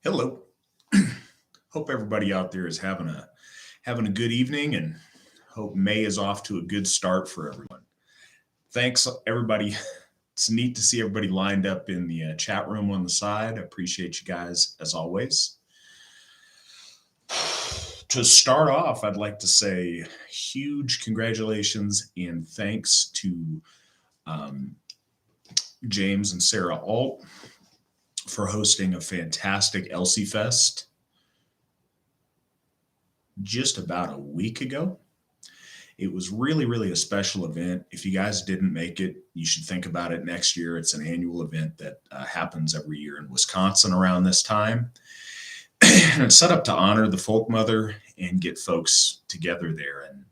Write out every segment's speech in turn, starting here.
Hello. Hope everybody out there is having a good evening and hope May is off to a good start for everyone. Thanks everybody. It's neat to see everybody lined up in the chat room on the side. I appreciate you guys as always. To start off, I'd like to say huge congratulations and thanks to um, James and Sarah Alt for hosting a fantastic Elsie Fest just about a week ago. It was really a special event. If you guys didn't make it, you should think about it next year. It's an annual event that happens every year in Wisconsin around this time. And it's set up to honor the folk mother and get folks together there. And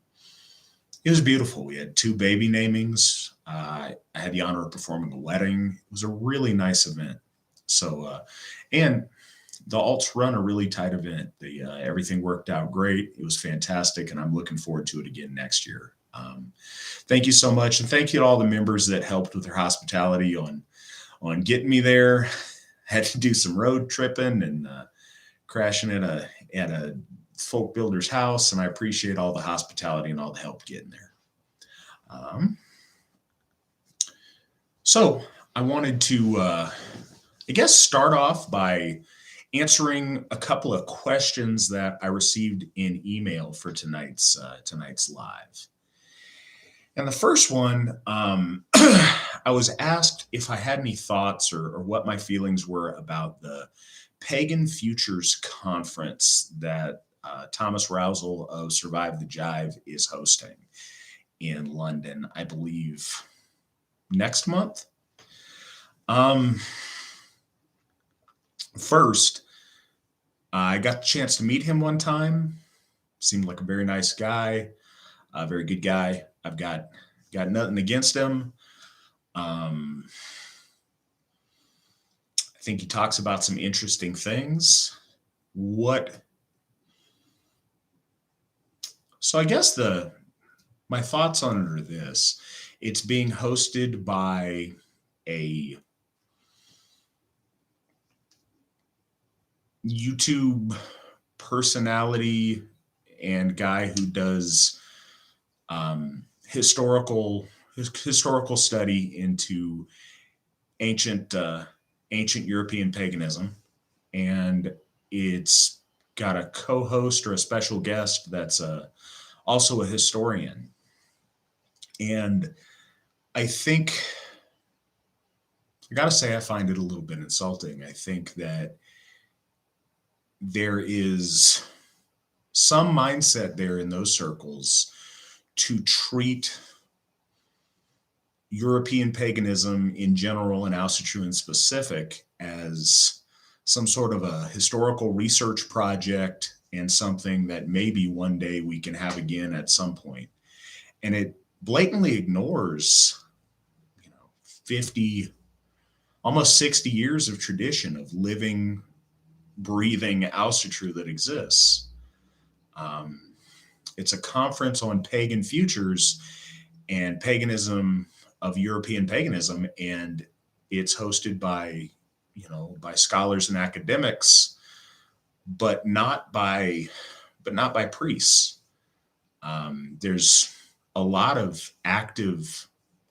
it was beautiful. We had two baby namings. I had the honor of performing a wedding. It was a really nice event. And the alts run a really tight event. Everything worked out great. It was fantastic, and I'm looking forward to it again next year. Thank you so much, and thank you to all the members that helped with their hospitality on getting me there. Had to do some road tripping and crashing at a folk builder's house, and I appreciate all the hospitality and all the help getting there. So I wanted to, I guess, start off by answering a couple of questions that I received in email for tonight's live. And the first one, I was asked if I had any thoughts or what my feelings were about the Pagan Futures Conference that Thomas Rousel of Survive the Jive is hosting in London, I believe, next month. First, I got the chance to meet him one time. Seemed like a very nice guy, a very good guy. I've got nothing against him. I think he talks about some interesting things. So I guess my thoughts on it are this. It's being hosted by a YouTube personality and guy who does historical study into ancient European paganism, and it's got a co-host or a special guest that's also a historian. And I think I gotta say I find it a little bit insulting. I think that there is some mindset there in those circles to treat European paganism in general and Auschwitz in specific as some sort of a historical research project and something that maybe one day we can have again at some point. And it blatantly ignores, 50, almost 60 years of tradition of living, breathing Auschwitz that exists. It's a conference on pagan futures and paganism of European paganism, and it's hosted by scholars and academics, but not by priests. There's a lot of active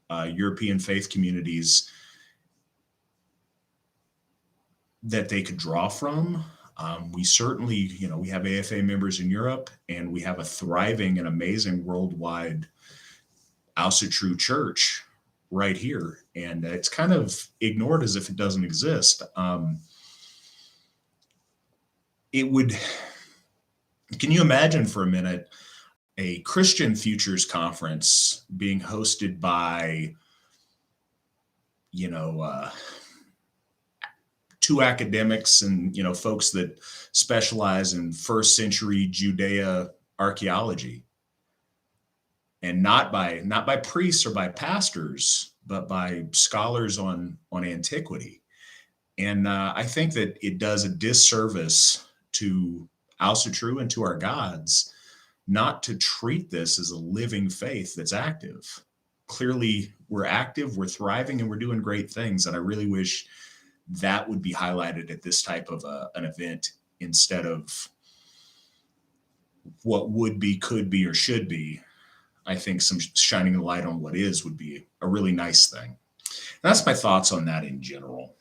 European faith communities that they could draw from. We certainly, we have AFA members in Europe, and we have a thriving and amazing worldwide Auschwitz church right here. And it's kind of ignored as if it doesn't exist. Can you imagine for a minute a Christian Futures Conference being hosted by, two academics and folks that specialize in first century Judea archaeology, and not by priests or by pastors, but by scholars on antiquity. And I think that it does a disservice to Auschwitz and to our gods not to treat this as a living faith that's active. Clearly, we're active, we're thriving, and we're doing great things. And I really wish that would be highlighted at this type of an event instead of what would be, could be, or should be. I think some shining a light on what is would be a really nice thing. And that's my thoughts on that in general.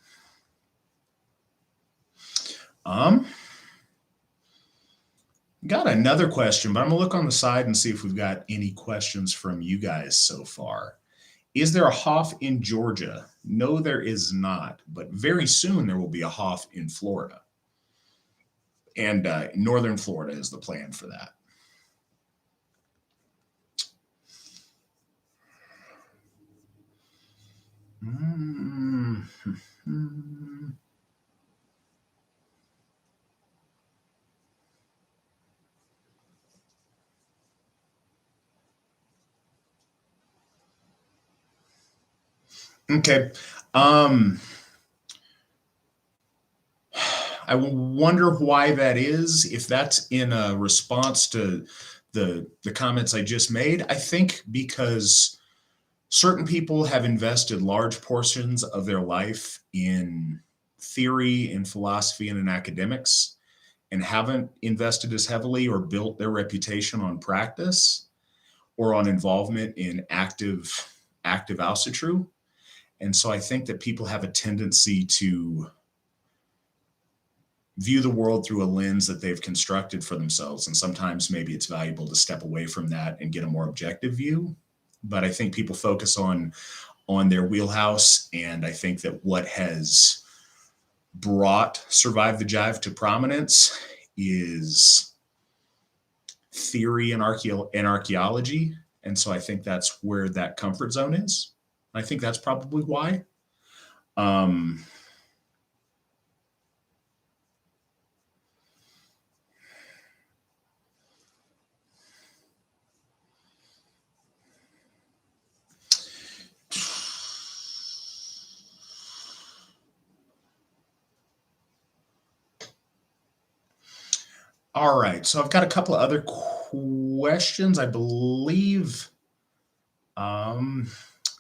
Got another question, but I'm gonna look on the side and see if we've got any questions from you guys so far. Is there a Hof in Georgia? No, there is not, but very soon there will be a Hof in Florida. And northern Florida is the plan for that. Okay. I wonder why that is. If that's in a response to the comments I just made, I think because certain people have invested large portions of their life in theory, in philosophy, and in academics, and haven't invested as heavily or built their reputation on practice or on involvement in active ausitru. And so I think that people have a tendency to view the world through a lens that they've constructed for themselves. And sometimes maybe it's valuable to step away from that and get a more objective view. But I think people focus on their wheelhouse. And I think that what has brought Survive the Jive to prominence is theory and archaeology. And so I think that's where that comfort zone is. I think that's probably why. All right, so I've got a couple of other questions, I believe.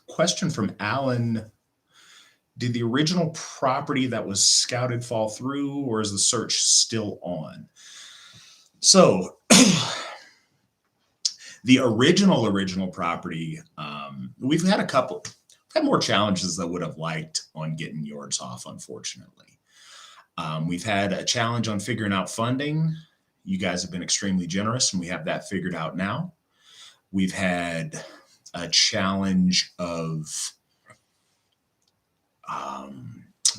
Question from Alan. Did the original property that was scouted fall through, or is the search still on? So the original property, we've had more challenges than I would have liked on getting yours off, unfortunately. We've had a challenge on figuring out funding. You guys have been extremely generous, and we have that figured out now. We've had a challenge of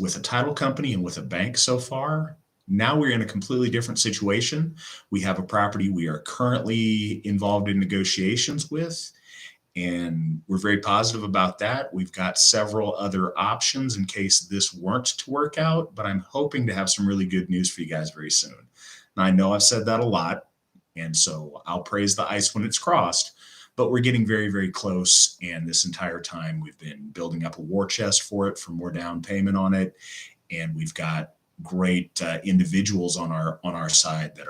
with a title company and with a bank so far. Now we're in a completely different situation. We have a property we are currently involved in negotiations with, and we're very positive about that. We've got several other options in case this weren't to work out, but I'm hoping to have some really good news for you guys very soon. Now, I know I've said that a lot, and so I'll praise the ice when it's crossed, but we're getting very, very close. And this entire time we've been building up a war chest for it, for more down payment on it. And we've got great individuals on our side that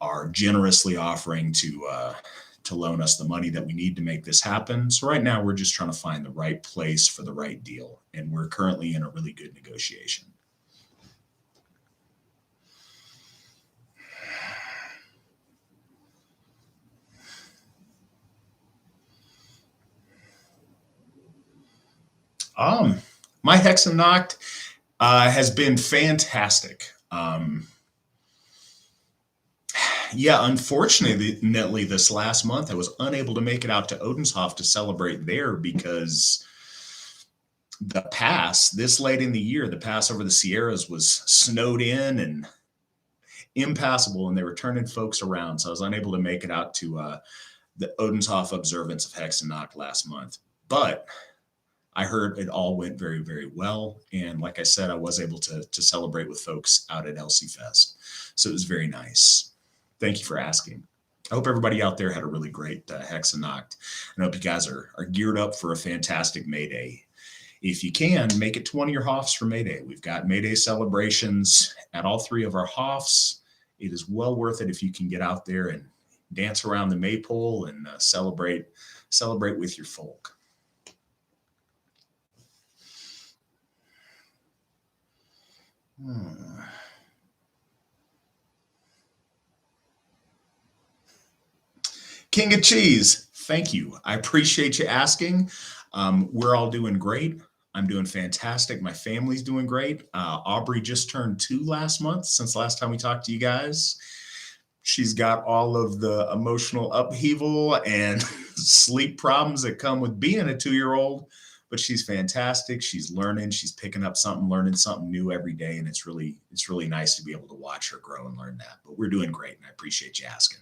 are generously offering to loan us the money that we need to make this happen. So right now we're just trying to find the right place for the right deal. And we're currently in a really good negotiation. My Hexenoct has been fantastic. Yeah, unfortunately, this last month I was unable to make it out to Odinsoft to celebrate there because this late in the year, the pass over the Sierras was snowed in and impassable, and they were turning folks around. So I was unable to make it out to the Odinsoft observance of Hexenoct last month. But I heard it all went very, very well. And like I said, I was able to celebrate with folks out at LC Fest. So it was very nice. Thank you for asking. I hope everybody out there had a really great Hexenoct. And I hope you guys are geared up for a fantastic May Day. If you can, make it to one of your Hofs for May Day. We've got May Day celebrations at all three of our Hofs. It is well worth it if you can get out there and dance around the maypole and celebrate with your folk. Hmm. King of Cheese, thank you. I appreciate you asking. We're all doing great. I'm doing fantastic. My family's doing great. Aubrey just turned 2 last month since last time we talked to you guys. She's got all of the emotional upheaval and sleep problems that come with being a 2-year-old, but she's fantastic. She's learning, she's picking up something, learning something new every day, and it's really nice to be able to watch her grow and learn that. But we're doing great, and I appreciate you asking.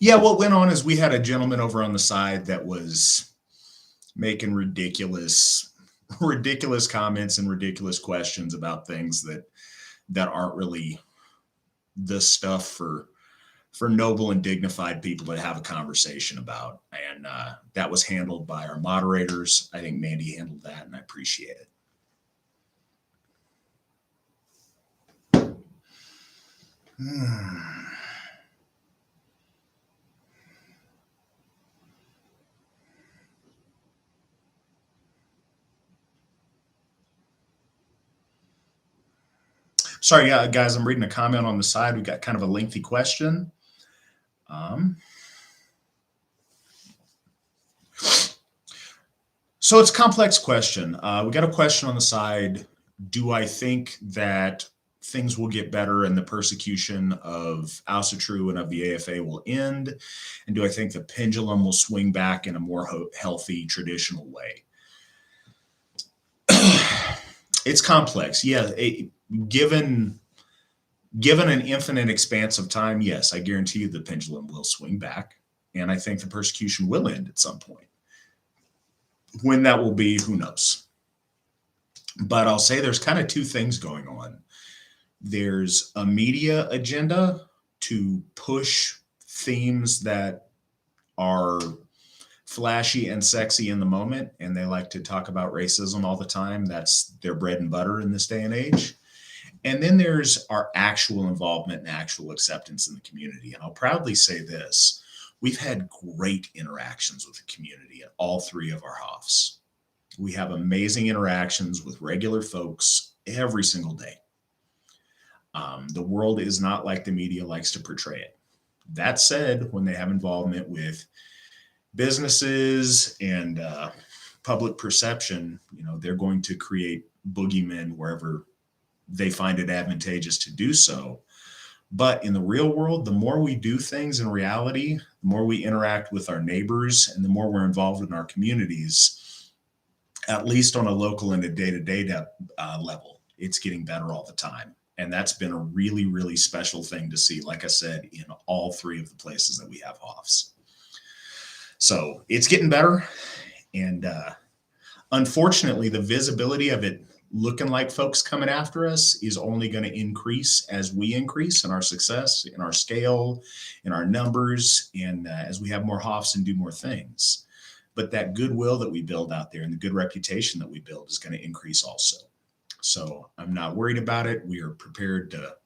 Yeah, what went on is we had a gentleman over on the side that was making ridiculous comments and ridiculous questions about things that aren't really the stuff for noble and dignified people to have a conversation about. And that was handled by our moderators. I think Mandy handled that, and I appreciate it. Sorry, guys, I'm reading a comment on the side. We got kind of a lengthy question. So it's a complex question. We got a question on the side. Do I think that things will get better and the persecution of Asatru and of the AFA will end? And do I think the pendulum will swing back in a more healthy, traditional way? It's complex. Yeah, given an infinite expanse of time, yes, I guarantee you the pendulum will swing back, and I think the persecution will end at some point. When that will be, who knows? But I'll say there's kind of two things going on. There's a media agenda to push themes that are flashy and sexy in the moment, and they like to talk about racism all the time. That's their bread and butter in this day and age. And then there's our actual involvement and actual acceptance in the community. And I'll proudly say this: we've had great interactions with the community at all three of our HOFs. We have amazing interactions with regular folks every single day. The world is not like the media likes to portray it. That said, when they have involvement with businesses and public perception, they're going to create boogeymen wherever they find it advantageous to do so. But in the real world, the more we do things in reality, the more we interact with our neighbors, and the more we're involved in our communities, at least on a local and a day-to-day level, it's getting better all the time. And that's been a really, really special thing to see, like I said, in all three of the places that we have HOFs. So it's getting better. And unfortunately, the visibility of it looking like folks coming after us is only going to increase as we increase in our success, in our scale, in our numbers, and as we have more HOFs and do more things. But that goodwill that we build out there and the good reputation that we build is going to increase also. So I'm not worried about it. We are prepared to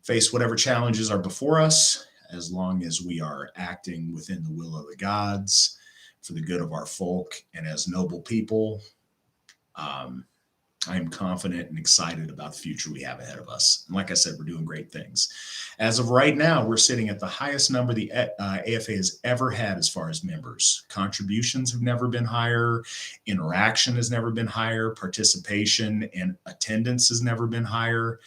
face whatever challenges are before us, as long as we are acting within the will of the gods for the good of our folk and as noble people. I am confident and excited about the future we have ahead of us. And like I said, we're doing great things. As of right now, we're sitting at the highest number the AFA has ever had as far as members. Contributions have never been higher. Interaction has never been higher. Participation and attendance has never been higher.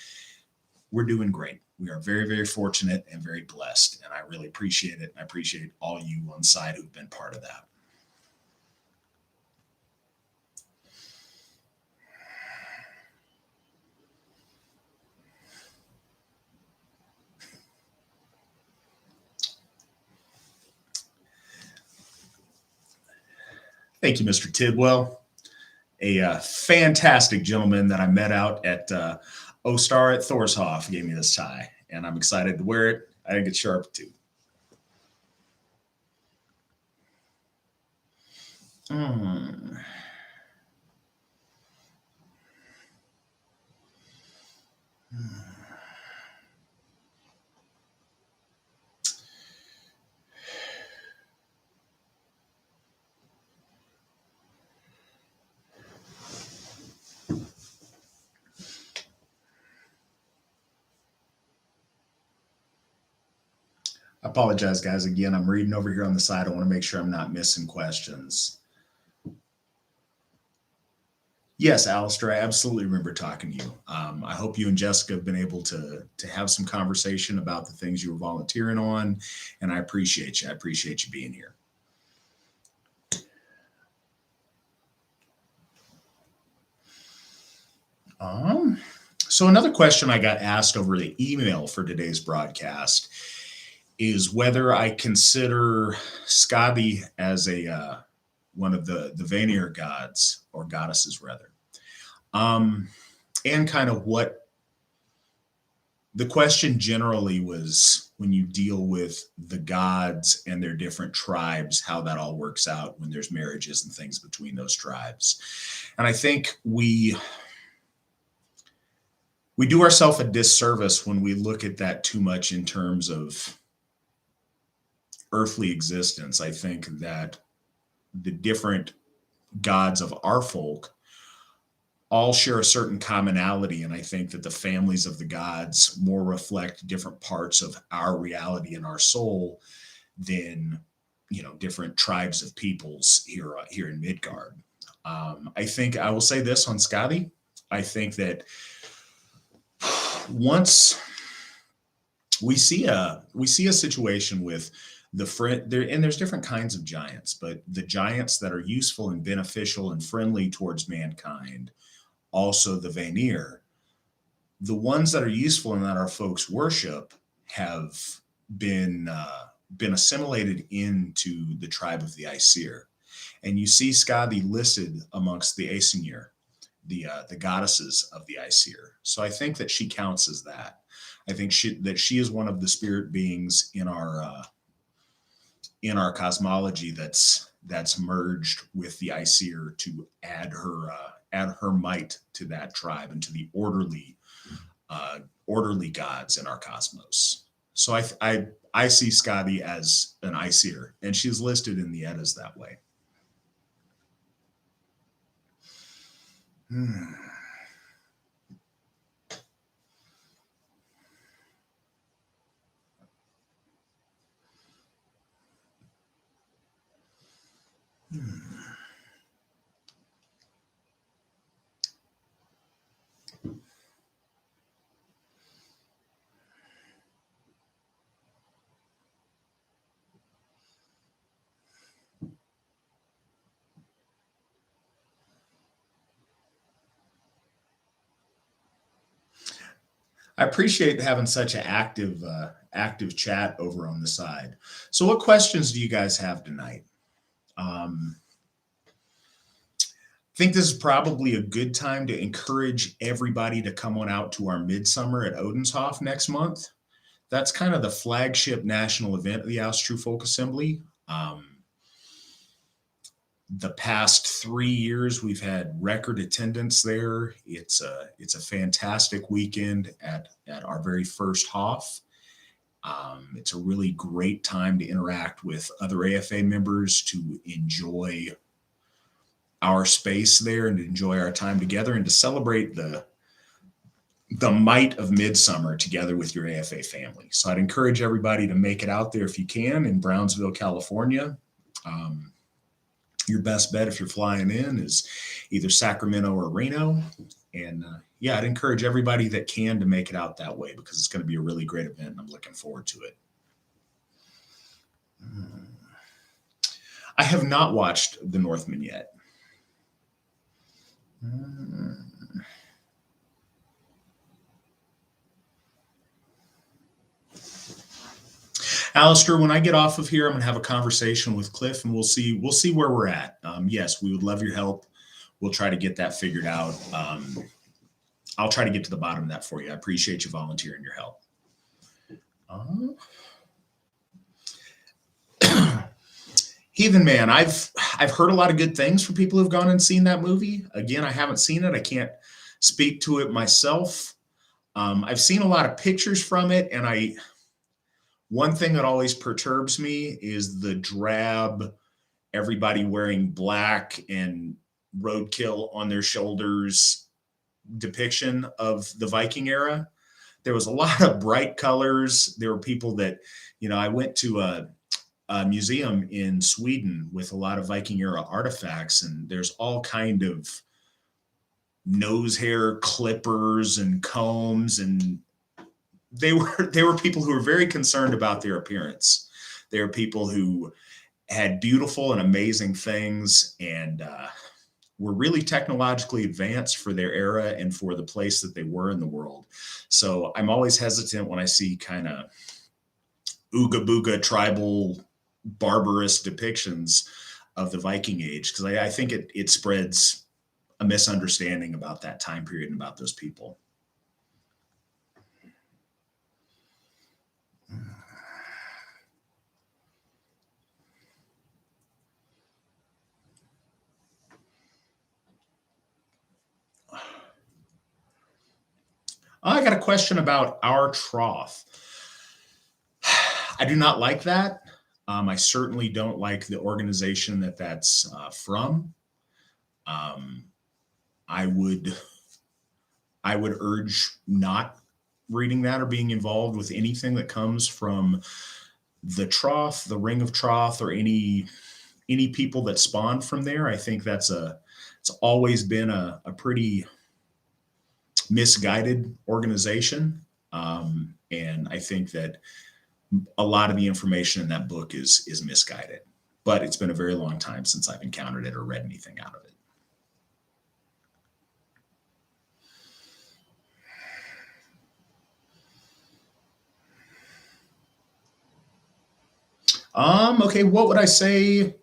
We're doing great. We are very, very fortunate and very blessed. And I really appreciate it. And I appreciate all you on site who've been part of that. Thank you, Mr. Tidwell, a fantastic gentleman that I met out at O-Star at Thorshoff gave me this tie, and I'm excited to wear it. I think it's sharp too. Hmm. I apologize, guys. Again, I'm reading over here on the side. I want to make sure I'm not missing questions. Yes, Alistair, I absolutely remember talking to you. I hope you and Jessica have been able to have some conversation about the things you were volunteering on, and I appreciate you. I appreciate you being here. So another question I got asked over the email for today's broadcast is whether I consider Skadi as a one of the Vanir gods or goddesses, rather, and kind of what the question generally was when you deal with the gods and their different tribes, how that all works out when there's marriages and things between those tribes. And I think we do ourselves a disservice when we look at that too much in terms of earthly existence. I think that the different gods of our folk all share a certain commonality, and I think that the families of the gods more reflect different parts of our reality and our soul than different tribes of peoples here in Midgard. I think I will say this on Skadi. I think that once we see a situation with the friend there, and there's different kinds of giants, but the giants that are useful and beneficial and friendly towards mankind, also the Vanir, the ones that are useful and that our folks worship have been assimilated into the tribe of the Aesir. And you see Skadi listed amongst the Aesir, the goddesses of the Aesir. So I think that she counts as that. I think she is one of the spirit beings in our cosmology that's merged with the Aesir to add her might to that tribe and to the orderly gods in our cosmos. So I see Skadi as an Aesir, and she's listed in the Eddas that way. I appreciate having such an active chat over on the side. So, what questions do you guys have tonight? I think this is probably a good time to encourage everybody to come on out to our midsummer at Odinsoft next month. That's kind of the flagship national event of the Austrue Folk Assembly. The past 3 years, we've had record attendance there. It's a fantastic weekend at our very first Hof. It's a really great time to interact with other AFA members, to enjoy our space there and to enjoy our time together and to celebrate the might of midsummer together with your AFA family. So I'd encourage everybody to make it out there if you can in Brownsville, California. Your best bet if you're flying in is either Sacramento or Reno. And I'd encourage everybody that can to make it out that way because it's going to be a really great event and I'm looking forward to it. I have not watched The Northman yet. Alistair, when I get off of here, I'm going to have a conversation with Cliff and we'll see where we're at. Yes, we would love your help. We'll try to get that figured out. I'll try to get to the bottom of that for you. I appreciate you volunteering your help. Heathen Man, I've heard a lot of good things from people who've gone and seen that movie. Again, I haven't seen it. I can't speak to it myself. I've seen a lot of pictures from it, and one thing that always perturbs me is the drab, everybody wearing black and roadkill on their shoulders depiction of the Viking era. There was a lot of bright colors. There were people that, I went to a museum in Sweden with a lot of Viking era artifacts, and there's all kind of nose hair clippers and combs, and they were people who were very concerned about their appearance. They were people who had beautiful and amazing things, and were really technologically advanced for their era and for the place that they were in the world. So I'm always hesitant when I see kind of ooga booga tribal barbarous depictions of the Viking age, because I think it spreads a misunderstanding about that time period and about those people. I got a question about our trough. I do not like that. I certainly don't like the organization that's from. Um, I would urge not reading that or being involved with anything that comes from the trough, the Ring of Trough, or any people that spawned from there. I think it's always been a pretty misguided organization. And I think that a lot of the information in that book is misguided, but it's been a very long time since I've encountered it or read anything out of it. Okay, what would I say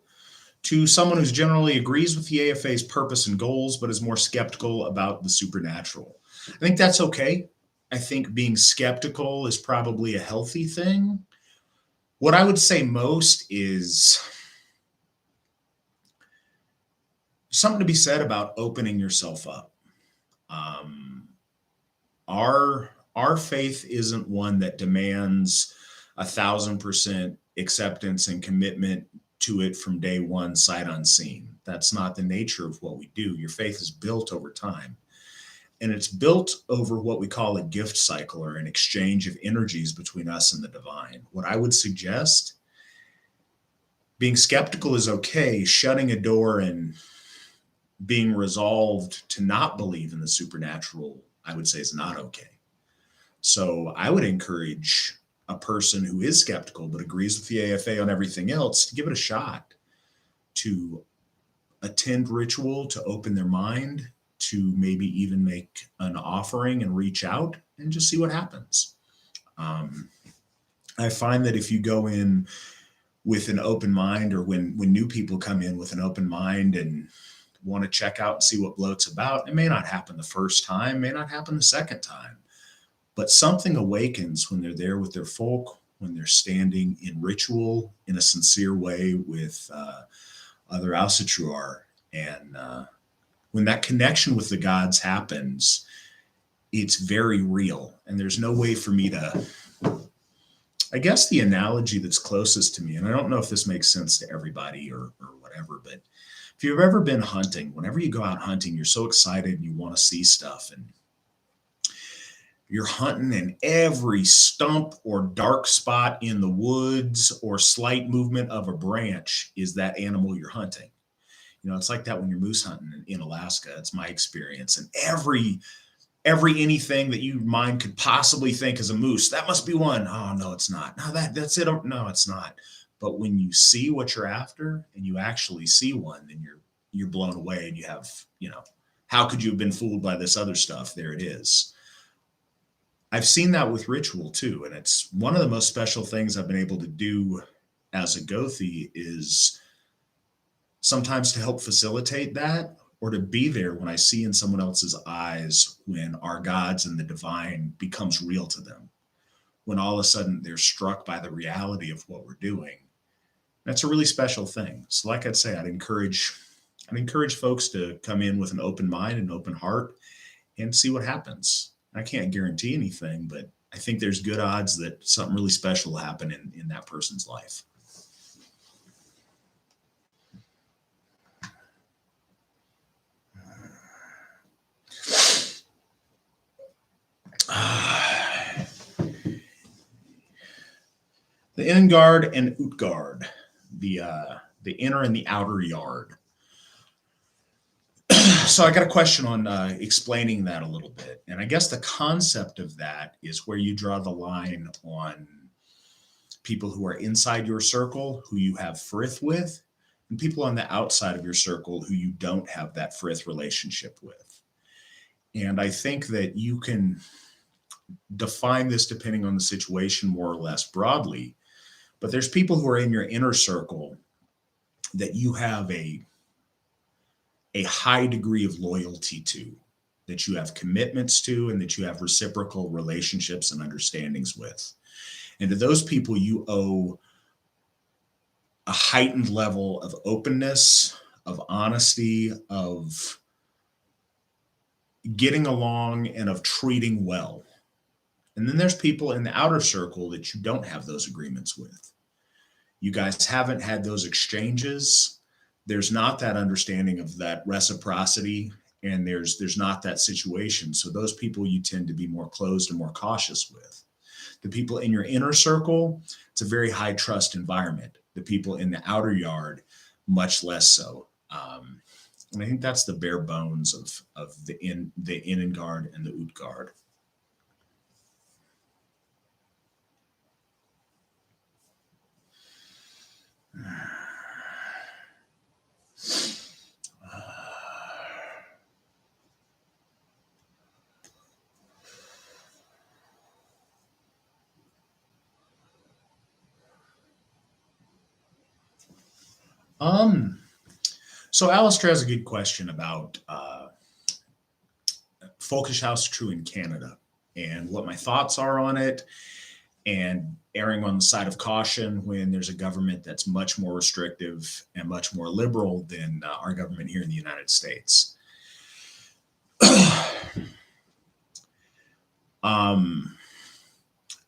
to someone who generally agrees with the AFA's purpose and goals, but is more skeptical about the supernatural? I think that's okay. I think being skeptical is probably a healthy thing. What I would say most is something to be said about opening yourself up. Our faith isn't one that demands 1,000% acceptance and commitment to it from day one, sight unseen. That's not the nature of what we do. Your faith is built over time. And it's built over what we call a gift cycle, or an exchange of energies between us and the divine. What I would suggest, being skeptical is okay. Shutting a door and being resolved to not believe in the supernatural, I would say, is not okay. So I would encourage a person who is skeptical but agrees with the AFA on everything else to give it a shot, to attend ritual, to open their mind, to maybe even make an offering and reach out and just see what happens. I find that if you go in with an open mind, or when new people come in with an open mind and want to check out and see what bloat's about, it may not happen the first time, may not happen the second time, but something awakens when they're there with their folk, when they're standing in ritual in a sincere way with other Ausatruar. And when that connection with the gods happens, it's very real. And there's no way for me to, I guess the analogy that's closest to me, and I don't know if this makes sense to everybody or whatever, but if you've ever been hunting, whenever you go out hunting, you're so excited and you want to see stuff, and you're hunting, and every stump or dark spot in the woods or slight movement of a branch is that animal you're hunting. It's like that when you're moose hunting in Alaska. It's my experience. And every anything that your mind could possibly think is a moose, that must be one. Oh, no, it's not. No, that's it. No, it's not. But when you see what you're after and you actually see one, then you're blown away, and you have, how could you have been fooled by this other stuff? There it is. I've seen that with ritual too. And it's one of the most special things I've been able to do as a Gothi, is sometimes to help facilitate that, or to be there when I see in someone else's eyes when our gods and the divine becomes real to them, when all of a sudden they're struck by the reality of what we're doing. That's a really special thing. So like I'd say, I'd encourage folks to come in with an open mind and open heart and see what happens. I can't guarantee anything, but I think there's good odds that something really special will happen in that person's life. The Ingard and Utgard, the inner and the outer yard. So I got a question on explaining that a little bit, and I guess the concept of that is where you draw the line on people who are inside your circle who you have frith with, and people on the outside of your circle who you don't have that frith relationship with. And I think that you can define this depending on the situation more or less broadly. But there's people who are in your inner circle that you have a high degree of loyalty to, that you have commitments to, and that you have reciprocal relationships and understandings with. And to those people, you owe a heightened level of openness, of honesty, of getting along, and of treating well. And then there's people in the outer circle that you don't have those agreements with. You guys haven't had those exchanges. There's not that understanding of that reciprocity, and there's not that situation. So those people you tend to be more closed and more cautious with. The people in your inner circle, it's a very high trust environment. The people in the outer yard, much less so. And I think that's the bare bones of the Inengard and the Utgard. Um, so Alistair has a good question about Folkish House True in Canada and what my thoughts are on it, and erring on the side of caution when there's a government that's much more restrictive and much more liberal than our government here in the United States.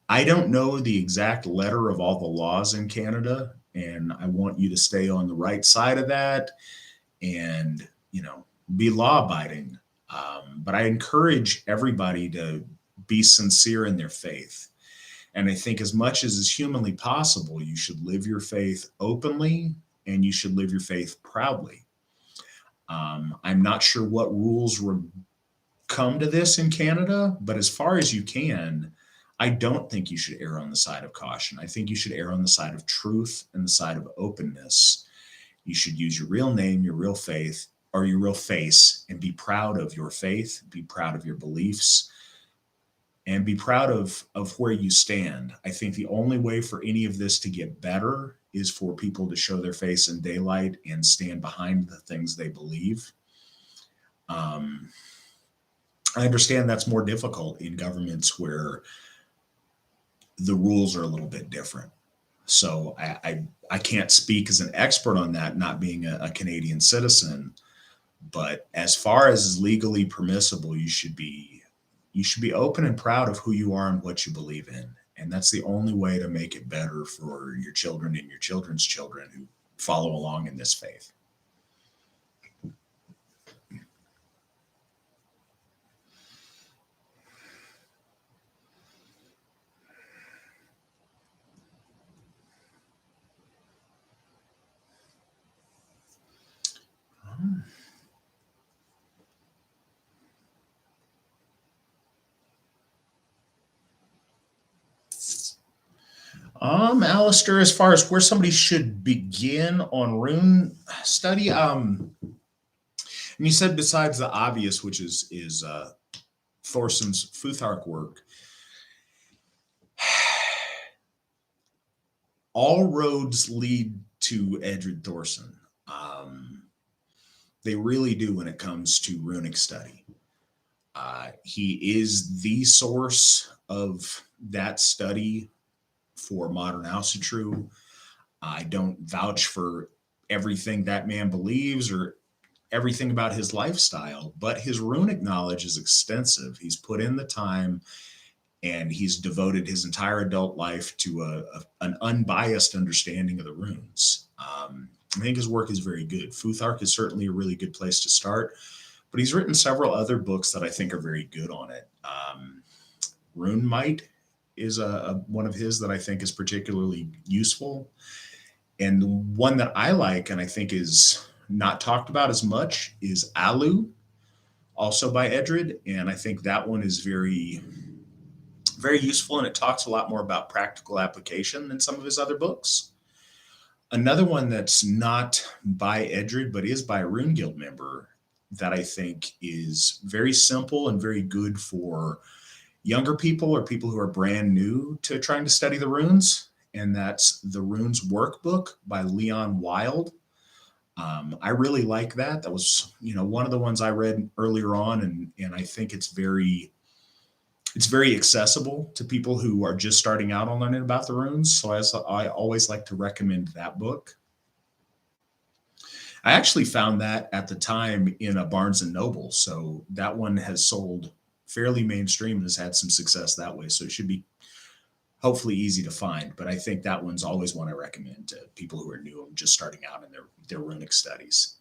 I don't know the exact letter of all the laws in Canada, and I want you to stay on the right side of that and, be law abiding. But I encourage everybody to be sincere in their faith. And I think as much as is humanly possible, you should live your faith openly and you should live your faith proudly. I'm not sure what rules would come to this in Canada, but as far as you can, I don't think you should err on the side of caution. I think you should err on the side of truth and the side of openness. You should use your real name, your real faith, or your real face, and be proud of your faith, be proud of your beliefs, and be proud of where you stand. I think the only way for any of this to get better is for people to show their face in daylight and stand behind the things they believe. I understand that's more difficult in governments where the rules are a little bit different. So I can't speak as an expert on that, not being a Canadian citizen. But as far as is legally permissible, you should be open and proud of who you are and what you believe in. And that's the only way to make it better for your children and your children's children who follow along in this faith. Alistair, as far as where somebody should begin on Roon study, and you said besides the obvious, which is Thorson's Futhark work, all roads lead to Edred Thorson. They really do when it comes to runic study. He is the source of that study for modern Ausatru. I don't vouch for everything that man believes or everything about his lifestyle, but his runic knowledge is extensive. He's put in the time and he's devoted his entire adult life to an unbiased understanding of the runes. I think his work is very good. Futhark is certainly a really good place to start, but he's written several other books that I think are very good on it. Rune Might is one of his that I think is particularly useful. And one that I like and I think is not talked about as much is Alu, also by Edred. And I think that one is very, very useful, and it talks a lot more about practical application than some of his other books. Another one that's not by Edred, but is by a Rune Guild member that I think is very simple and very good for younger people or people who are brand new to trying to study the runes. And that's the Runes Workbook by Leon Wild. I really like that. That was, one of the ones I read earlier on, and I think it's very accessible to people who are just starting out on learning about the runes. So I always like to recommend that book. I actually found that at the time in a Barnes and Noble. So that one has sold fairly mainstream and has had some success that way. So it should be hopefully easy to find. But I think that one's always one I recommend to people who are new and just starting out in their runic studies.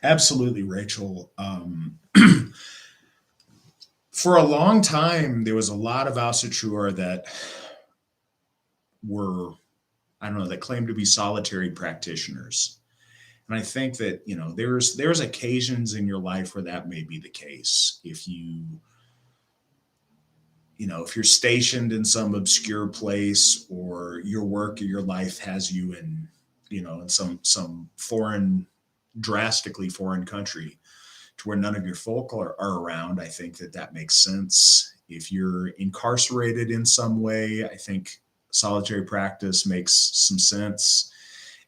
Absolutely, Rachel. For a long time, there was a lot of Asatruar that were, I don't know, that claimed to be solitary practitioners. And I think that, there's occasions in your life where that may be the case. If you're stationed in some obscure place, or your work or your life has you in some foreign, drastically foreign country to where none of your folk are around, I think that makes sense. If you're incarcerated in some way, I think solitary practice makes some sense.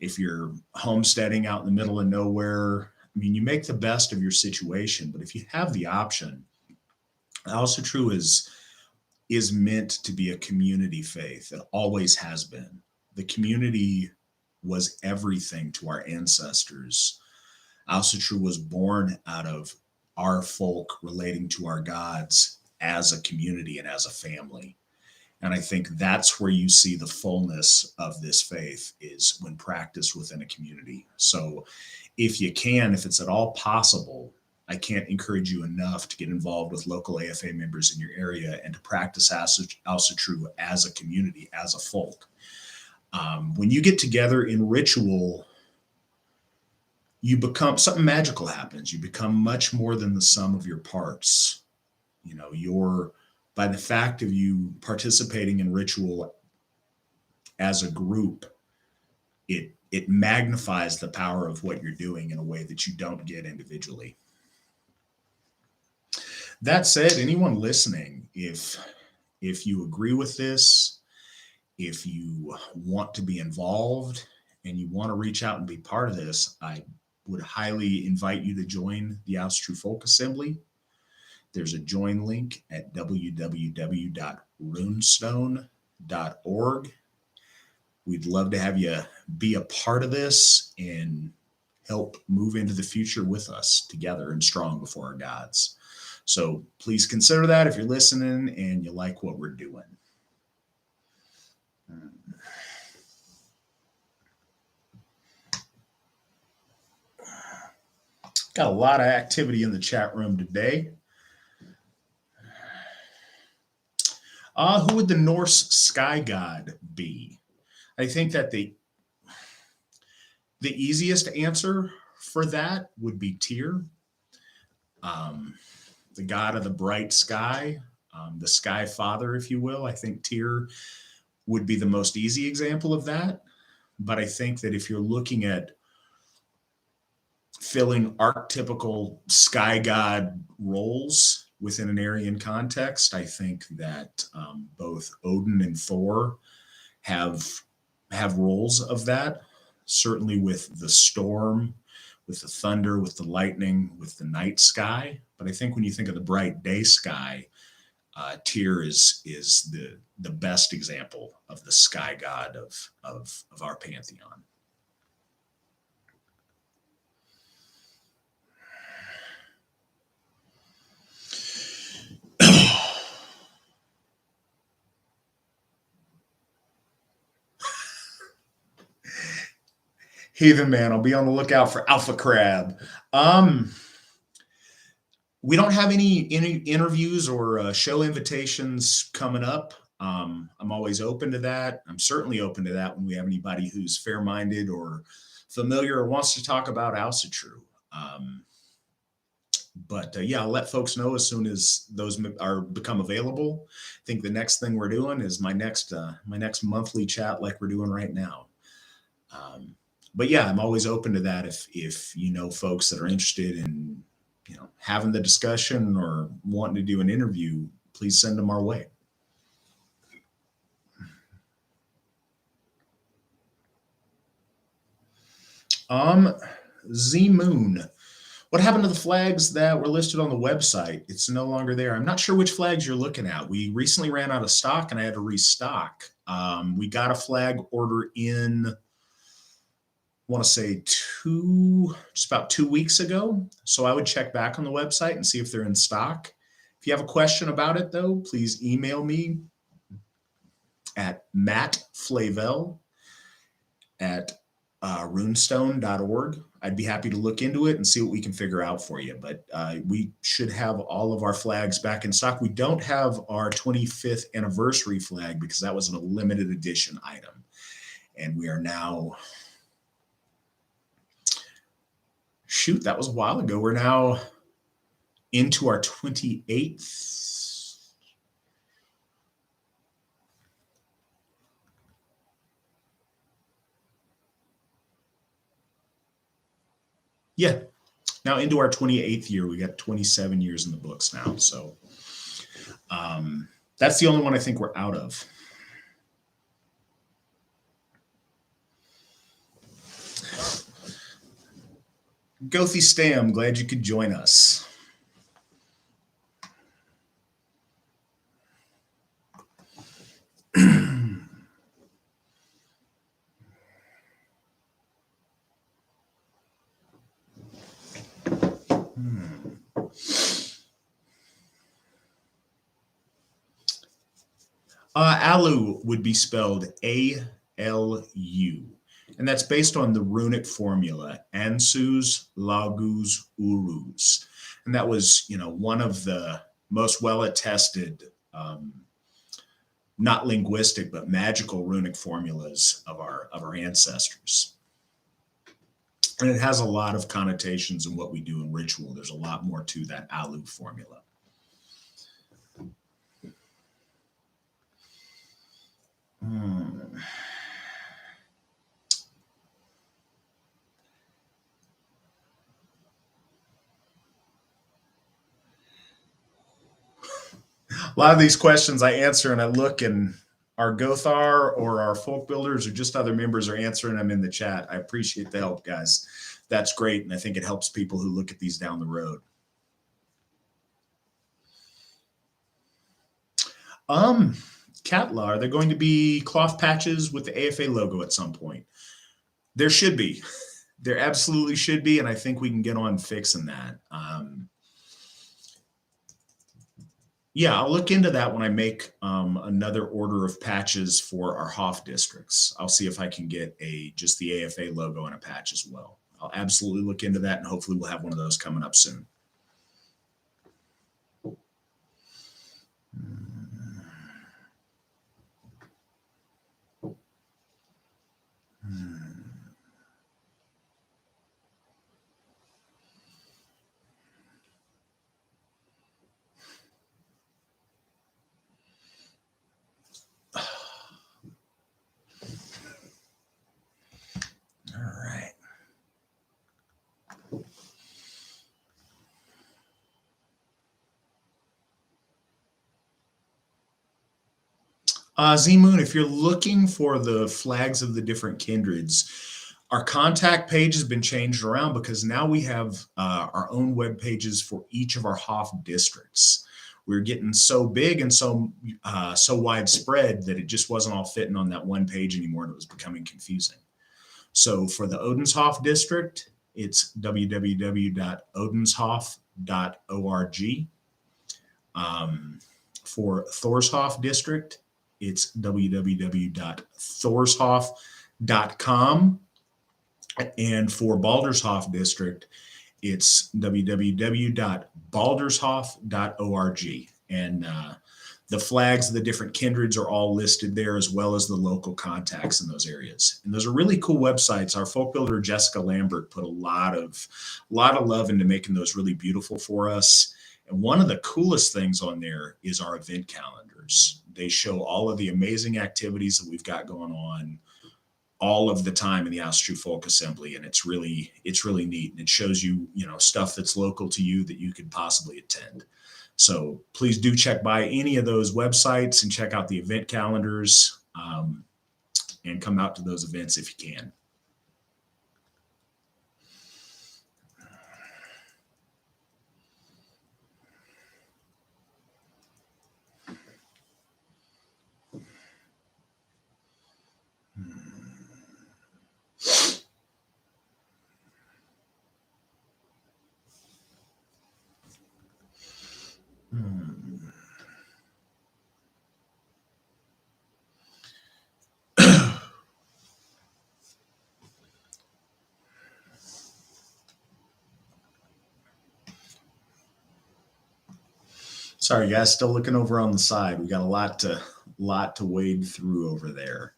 If you're homesteading out in the middle of nowhere, I mean, you make the best of your situation. But if you have the option, also true is meant to be a community faith. It always has been. The community was everything to our ancestors. Asatru was born out of our folk relating to our gods as a community and as a family. And I think that's where you see the fullness of this faith, is when practiced within a community. So if it's at all possible, I can't encourage you enough to get involved with local AFA members in your area and to practice Asatru as a community, as a folk. When you get together in ritual, you become, something magical happens. You become much more than the sum of your parts. By the fact of you participating in ritual as a group, it magnifies the power of what you're doing in a way that you don't get individually. That said, anyone listening, if you agree with this, if you want to be involved and you want to reach out and be part of this, I would highly invite you to join the Asatru Folk Assembly. There's a join link at www.runestone.org. We'd love to have you be a part of this and help move into the future with us together and strong before our gods. So please consider that if you're listening and you like what we're doing. Got a lot of activity in the chat room today. Who would the Norse sky god be? I think that the easiest answer for that would be Tyr, the god of the bright sky, the sky father, if you will. I think Tyr would be the most easy example of that. But I think that if you're looking at filling archetypical sky god roles within an Aryan context. I think that both Odin and Thor have roles of that. Certainly with the storm, with the thunder, with the lightning, with the night sky. But I think when you think of the bright day sky, Tyr is the best example of the sky god of our pantheon. Heathen man, I'll be on the lookout for Alpha Crab. We don't have any interviews or show invitations coming up. I'm always open to that. I'm certainly open to that when we have anybody who's fair-minded or familiar or wants to talk about Alcatraz. But yeah, I'll let folks know as soon as those are become available. I think the next thing we're doing is my next monthly chat like we're doing right now. But yeah, I'm always open to that. If you know folks that are interested in having the discussion or wanting to do an interview, please send them our way. Z Moon. What happened to the flags that were listed on the website? It's no longer there. I'm not sure which flags you're looking at. We recently ran out of stock and I had to restock. We got a flag order in, I want to say just about 2 weeks ago. So I would check back on the website and see if they're in stock. If you have a question about it though, please email me at mattflavel@runestone.org. I'd be happy to look into it and see what we can figure out for you. But we should have all of our flags back in stock. We don't have our 25th anniversary flag because that was a limited edition item. And we are now, shoot, that was a while ago. We're now into our 28th. Yeah, now into our 28th year. We got 27 years in the books now. So that's the only one I think we're out of. Gothy Stam, glad you could join us. Alu would be spelled A-L-U. And that's based on the runic formula, Ansus, Lagus, Urus. And that was, one of the most well-attested, not linguistic, but magical runic formulas of our ancestors. And it has a lot of connotations in what we do in ritual. There's a lot more to that Alu formula. A lot of these questions I answer and I look and our Gothar or our folk builders or just other members are answering them in the chat. I appreciate the help, guys. That's great. And I think it helps people who look at these down the road. Catla, are there going to be cloth patches with the AFA logo at some point? There should be. There absolutely should be. And I think we can get on fixing that. Yeah, I'll look into that when I make another order of patches for our Hof districts. I'll see if I can get just the AFA logo and a patch as well. I'll absolutely look into that, and hopefully we'll have one of those coming up soon. All right. Z Moon, if you're looking for the flags of the different kindreds, our contact page has been changed around because now we have our own web pages for each of our Hof districts. We're getting so big and so widespread that it just wasn't all fitting on that one page anymore, and it was becoming confusing. So for the Odinsoft district, it's www.odinsoft.org. For Thorshof district, it's www.thorshof.com. And for Baldershof district, it's www.baldershof.org. And the flags of the different kindreds are all listed there, as well as the local contacts in those areas. And those are really cool websites. Our folk builder Jessica Lambert put a lot of love into making those really beautiful for us. And one of the coolest things on there is our event calendars. They show all of the amazing activities that we've got going on all of the time in the True Folk Assembly, and it's really neat, and it shows you stuff that's local to you that you could possibly attend. So please do check by any of those websites and check out the event calendars, and come out to those events if you can. Sorry, guys, still looking over on the side. We got a lot to wade through over there.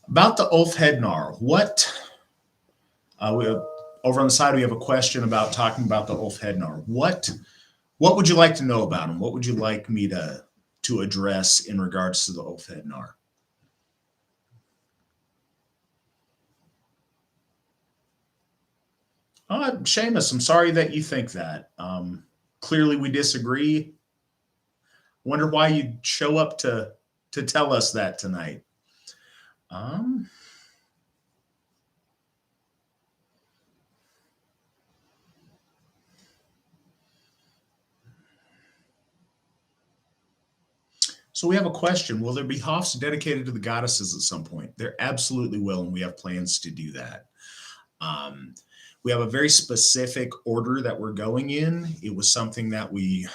About the Ulf Hednar, what over on the side we have a question about talking about the Ulf Hednar. What would you like to know about him? What would you like me to address in regards to the Ulf Hednar? Seamus, I'm sorry that you think that. Clearly we disagree. Wonder why you'd show up to tell us that tonight. So we have a question. Will there be Hofs dedicated to the goddesses at some point? There absolutely will, and we have plans to do that. We have a very specific order that we're going in. It was something that we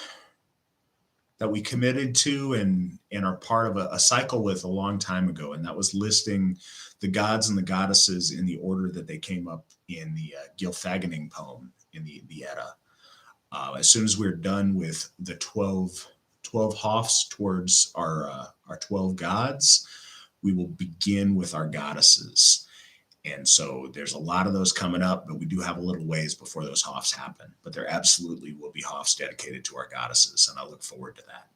committed to and are part of a cycle with a long time ago, and that was listing the gods and the goddesses in the order that they came up in the Gylfaginning poem in the Edda. As soon as we're done with the 12 Hofs towards our 12 gods, we will begin with our goddesses. And so there's a lot of those coming up, but we do have a little ways before those Hofs happen. But there absolutely will be Hofs dedicated to our goddesses, and I look forward to that.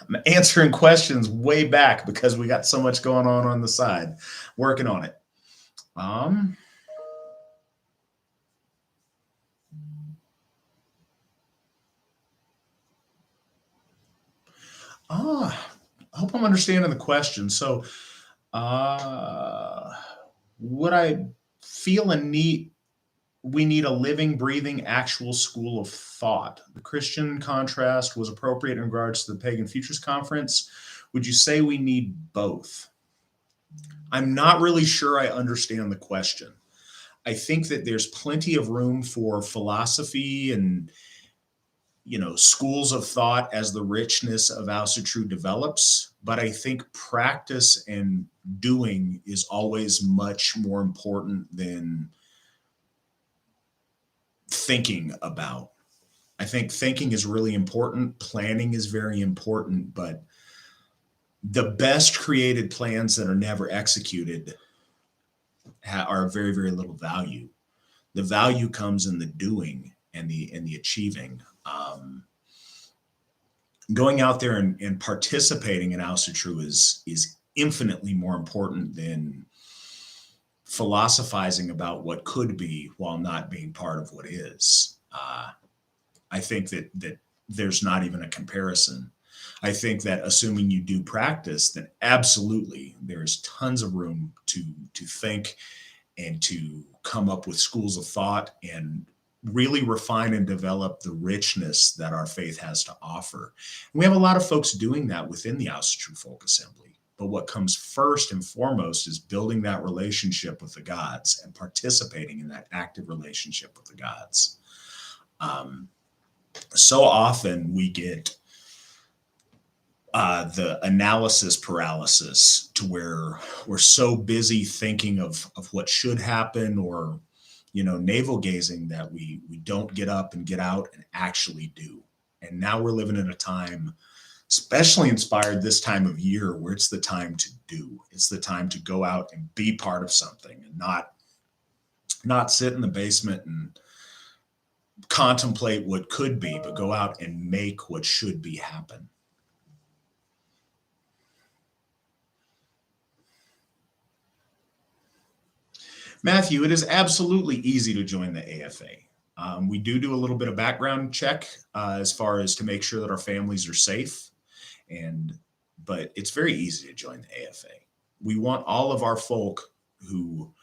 I'm answering questions way back because we got so much going on the side. Working on it. I hope I'm understanding the question. So, would I feel we need a living, breathing, actual school of thought? The Christian contrast was appropriate in regards to the Pagan Futures Conference. Would you say we need both? I'm not really sure I understand the question. I think that there's plenty of room for philosophy and schools of thought as the richness of Asatru develops, but I think practice and doing is always much more important than thinking about. I think thinking is really important. Planning is very important, but The best created plans that are never executed are very, very little value. The value comes in the doing and the achieving. Going out there and participating in Oustertrue is infinitely more important than philosophizing about what could be while not being part of what is. I think that there's not even a comparison. I think that assuming you do practice, then absolutely there's tons of room to think and to come up with schools of thought and really refine and develop the richness that our faith has to offer. And we have a lot of folks doing that within the Oustertrue Folk Assembly. But what comes first and foremost is building that relationship with the gods and participating in that active relationship with the gods. So often we get the analysis paralysis to where we're so busy thinking of what should happen or, navel gazing that we don't get up and get out and actually do. And now we're living in a time, especially inspired this time of year, where it's the time to do. It's the time to go out and be part of something and not sit in the basement and contemplate what could be, but go out and make what should be happen. Matthew, it is absolutely easy to join the AFA. We do a little bit of background check as far as to make sure that our families are safe, but it's very easy to join the AFA. We want all of our folk who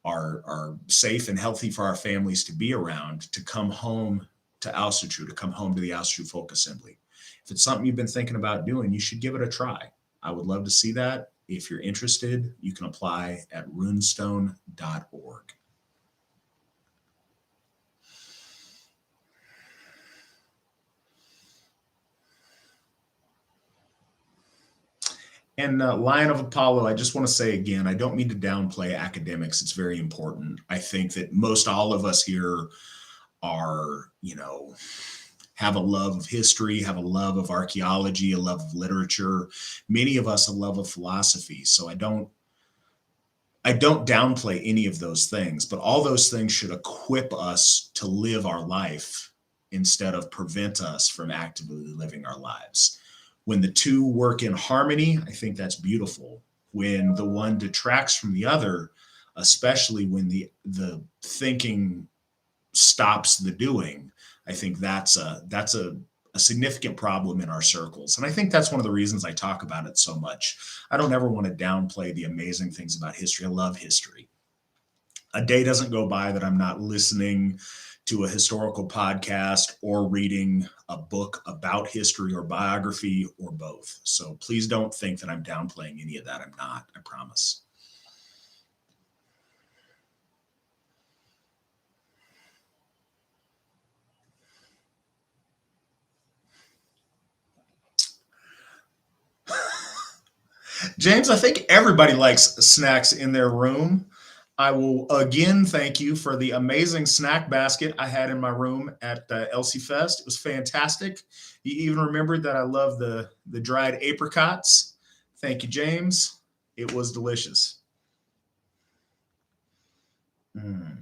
are safe and healthy for our families to be around to come home to Oustertrue, to come home to the Oustertrue Folk Assembly. If it's something you've been thinking about doing, you should give it a try. I would love to see that. If you're interested, you can apply at runestone.org. And Lion of Apollo, I just want to say again, I don't mean to downplay academics. It's very important. I think that most all of us here are, have a love of history, have a love of archaeology, a love of literature. Many of us a love of philosophy. So I don't downplay any of those things, but all those things should equip us to live our life instead of prevent us from actively living our lives. When the two work in harmony, I think that's beautiful. When the one detracts from the other, especially when the thinking stops the doing, I think that's a significant problem in our circles. And I think that's one of the reasons I talk about it so much. I don't ever want to downplay the amazing things about history. I love history. A day doesn't go by that I'm not listening to a historical podcast or reading a book about history or biography or both. So please don't think that I'm downplaying any of that. I'm not, I promise. James, I think everybody likes snacks in their room. I will again thank you for the amazing snack basket I had in my room at Elsie Fest. It was fantastic. You even remembered that I love the dried apricots. Thank you, James. It was delicious. Mm.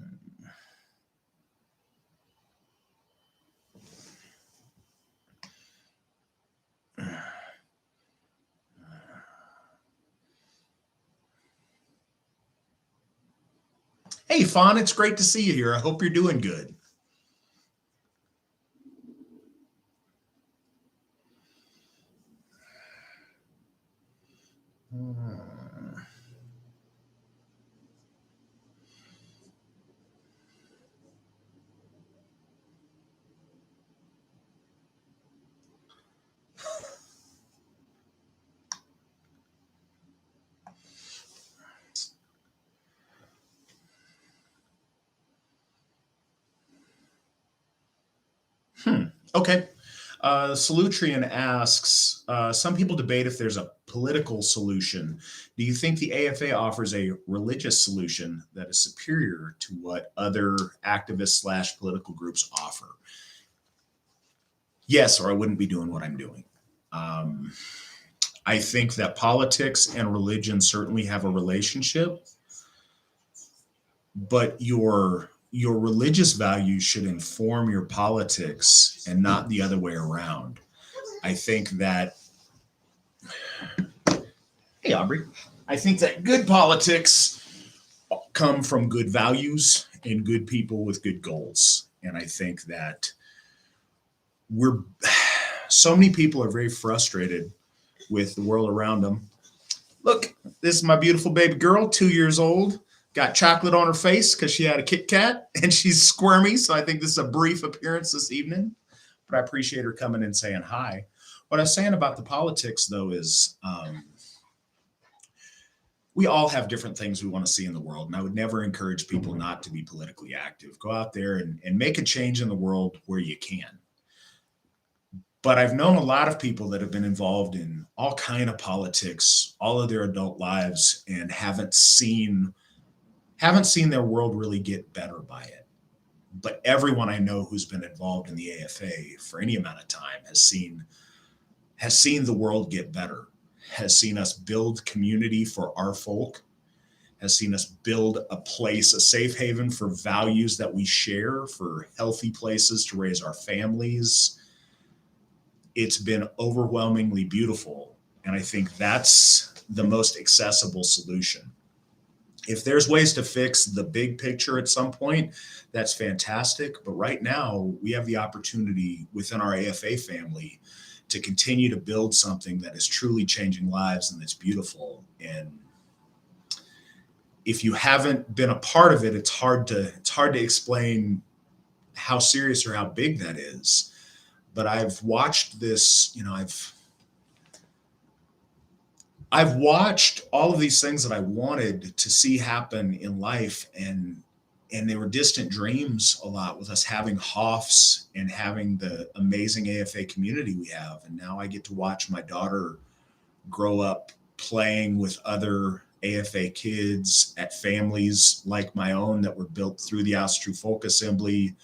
Hey, Fawn, it's great to see you here. I hope you're doing good. Okay. Salutrian asks, some people debate if there's a political solution. Do you think the AFA offers a religious solution that is superior to what other activist / political groups offer? Yes, or I wouldn't be doing what I'm doing. I think that politics and religion certainly have a relationship, but your religious values should inform your politics and not the other way around. I think that, hey, Aubrey, I think that good politics come from good values and good people with good goals. And I think that we're, so many people are very frustrated with the world around them. Look, this is my beautiful baby girl, 2 years old. Got chocolate on her face because she had a Kit Kat and she's squirmy. So I think this is a brief appearance this evening, but I appreciate her coming and saying hi. What I was saying about the politics, though, is we all have different things we want to see in the world. And I would never encourage people not to be politically active. Go out there and make a change in the world where you can. But I've known a lot of people that have been involved in all kind of politics all of their adult lives and haven't seen their world really get better by it. But everyone I know who's been involved in the AFA for any amount of time has seen the world get better, has seen us build community for our folk, has seen us build a place, a safe haven for values that we share, for healthy places to raise our families. It's been overwhelmingly beautiful. And I think that's the most accessible solution. If there's ways to fix the big picture at some point, that's fantastic. But right now, we have the opportunity within our AFA family to continue to build something that is truly changing lives and that's beautiful. And if you haven't been a part of it, it's hard to explain how serious or how big that is. But I've watched this, I've watched all of these things that I wanted to see happen in life, and they were distant dreams a lot, with us having Hoffs and having the amazing AFA community we have. And now I get to watch my daughter grow up playing with other AFA kids at families like my own that were built through the Austrian Folk Assembly.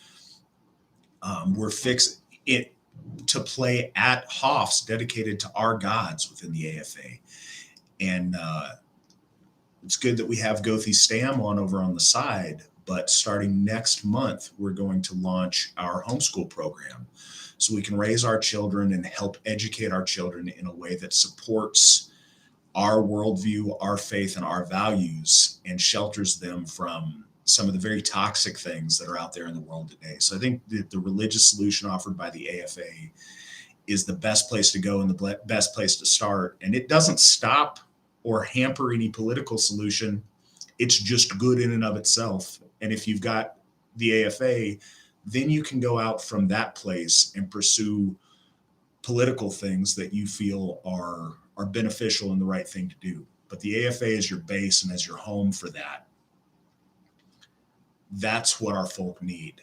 We're fixed it to play at Hoffs dedicated to our gods within the AFA. And it's good that we have Gothi Stam over on the side, but starting next month, we're going to launch our homeschool program so we can raise our children and help educate our children in a way that supports our worldview, our faith, and our values, and shelters them from some of the very toxic things that are out there in the world today. So I think that the religious solution offered by the AFA is the best place to go and the best place to start. And it doesn't stop or hamper any political solution. It's just good in and of itself. And if you've got the AFA, then you can go out from that place and pursue political things that you feel are beneficial and the right thing to do. But the AFA is your base and as your home for that. That's what our folk need.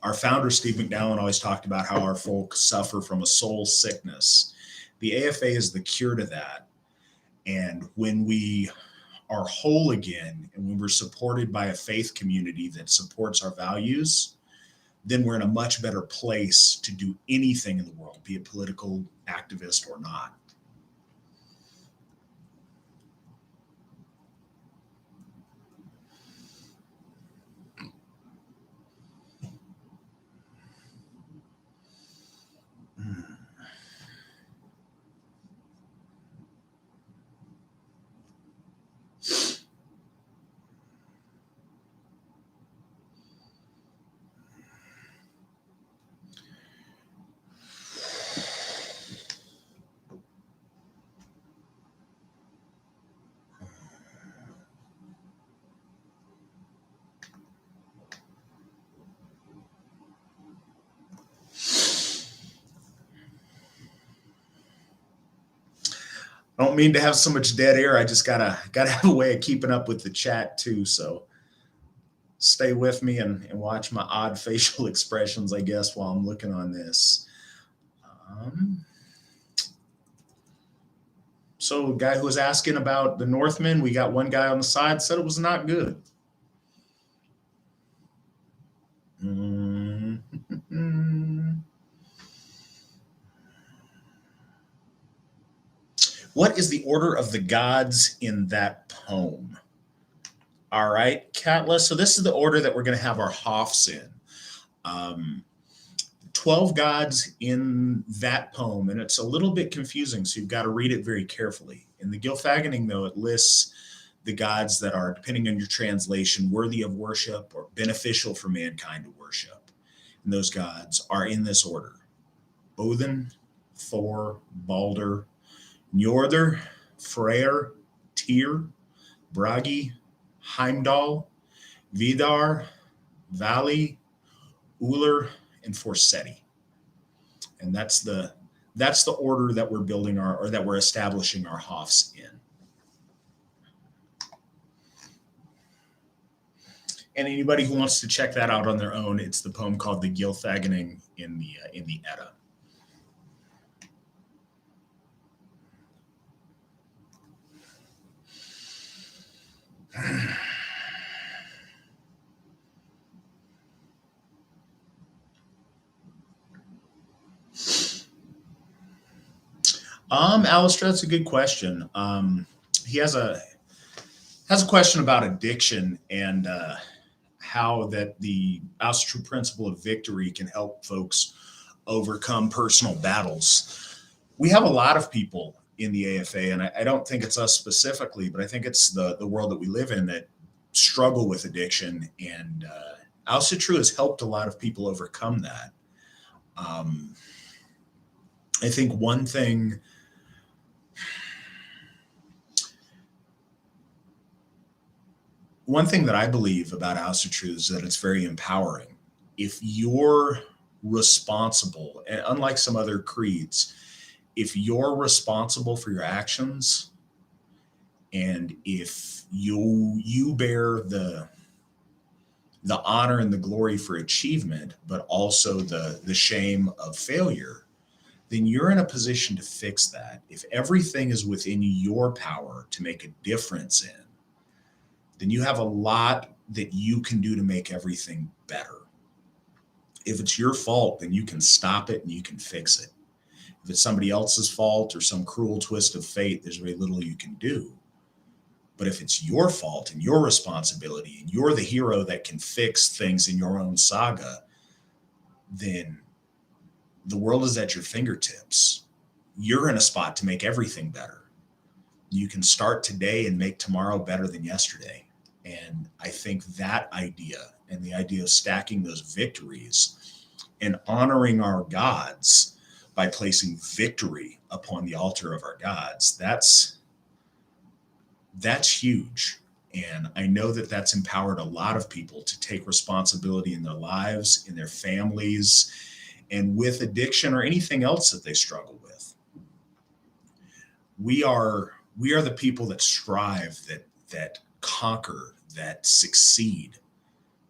Our founder, Steve McDowell, always talked about how our folk suffer from a soul sickness. The AFA is the cure to that. And when we are whole again, and when we're supported by a faith community that supports our values, then we're in a much better place to do anything in the world, be it political, activist, or not. I don't mean to have so much dead air. I just gotta have a way of keeping up with the chat too. So stay with me and watch my odd facial expressions, I guess, while I'm looking on this. So, guy who was asking about the Northmen, we got one guy on the side said it was not good. What is the order of the gods in that poem? All right, Katla. So this is the order that we're going to have our Hoffs in. 12 gods in that poem, and it's a little bit confusing, so you've got to read it very carefully. In the Gylfaginning, though, it lists the gods that are, depending on your translation, worthy of worship or beneficial for mankind to worship. And those gods are in this order: Odin, Thor, Balder, Njordr, Freyr, Tyr, Bragi, Heimdall, Vidar, Vali, Uller, and Forseti. And that's the order that we're building that we're establishing our Hoffs in. And anybody who wants to check that out on their own, it's the poem called the Gylfaginning in the Edda. Alistair, that's a good question. He has a question about addiction and how that the Alistair principle of victory can help folks overcome personal battles. We have a lot of people in the AFA, and I don't think it's us specifically, but I think it's the world that we live in that struggle with addiction. And Alistair has helped a lot of people overcome that. I think one thing that I believe about Alistair is that it's very empowering. If you're responsible, and unlike some other creeds, if you're responsible for your actions, and if you bear the honor and the glory for achievement, but also the shame of failure, then you're in a position to fix that. If everything is within your power to make a difference in, then you have a lot that you can do to make everything better. If it's your fault, then you can stop it and you can fix it. If it's somebody else's fault or some cruel twist of fate, there's very little you can do. But if it's your fault and your responsibility and you're the hero that can fix things in your own saga, then the world is at your fingertips. You're in a spot to make everything better. You can start today and make tomorrow better than yesterday. And I think that idea and the idea of stacking those victories and honoring our gods by placing victory upon the altar of our gods, that's huge. And I know that that's empowered a lot of people to take responsibility in their lives, in their families, and with addiction or anything else that they struggle with. We are the people that strive, that conquer, that succeed.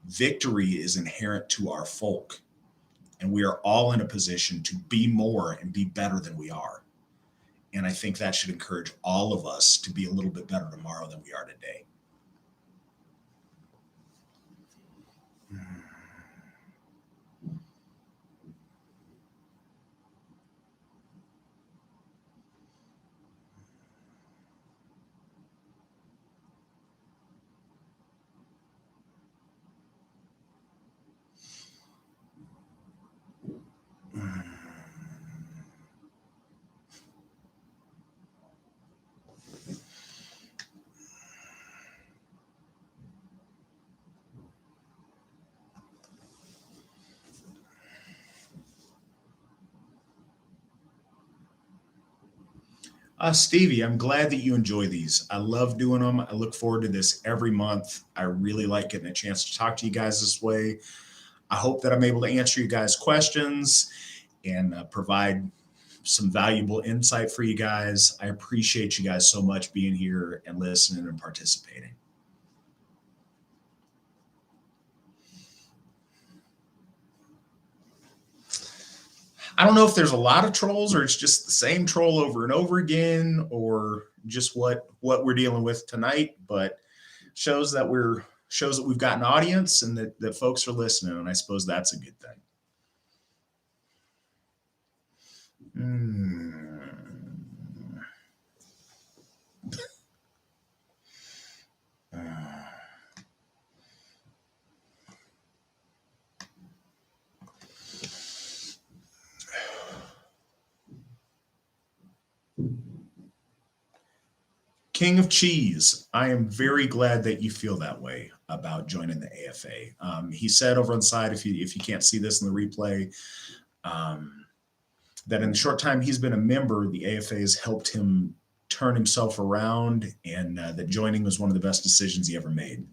Victory is inherent to our folk, and we are all in a position to be more and be better than we are. And I think that should encourage all of us to be a little bit better tomorrow than we are today. Stevie, I'm glad that you enjoy these. I love doing them. I look forward to this every month. I really like getting a chance to talk to you guys this way. I hope that I'm able to answer you guys' questions and provide some valuable insight for you guys. I appreciate you guys so much being here and listening and participating. I don't know if there's a lot of trolls or it's just the same troll over and over again, or just what we're dealing with tonight, but shows that we've got an audience and that folks are listening, and I suppose that's a good thing. King of Cheese, I am very glad that you feel that way about joining the AFA. He said over on the side, if you can't see this in the replay, that in the short time he's been a member, the AFA has helped him turn himself around, and that joining was one of the best decisions he ever made.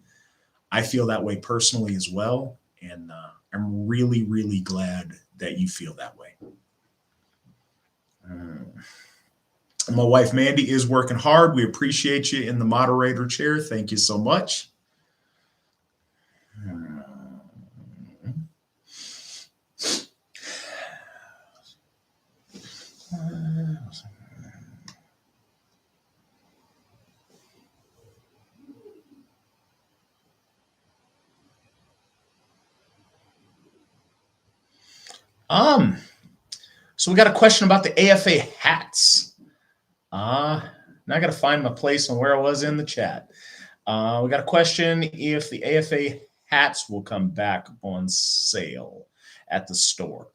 I feel that way personally as well, and I'm really, really glad that you feel that way. My wife, Mandy, is working hard. We appreciate you in the moderator chair. Thank you so much. So we got a question about the AFA hats. Now I got to find my place on where I was in the chat. We got a question if the AFA hats will come back on sale at the store.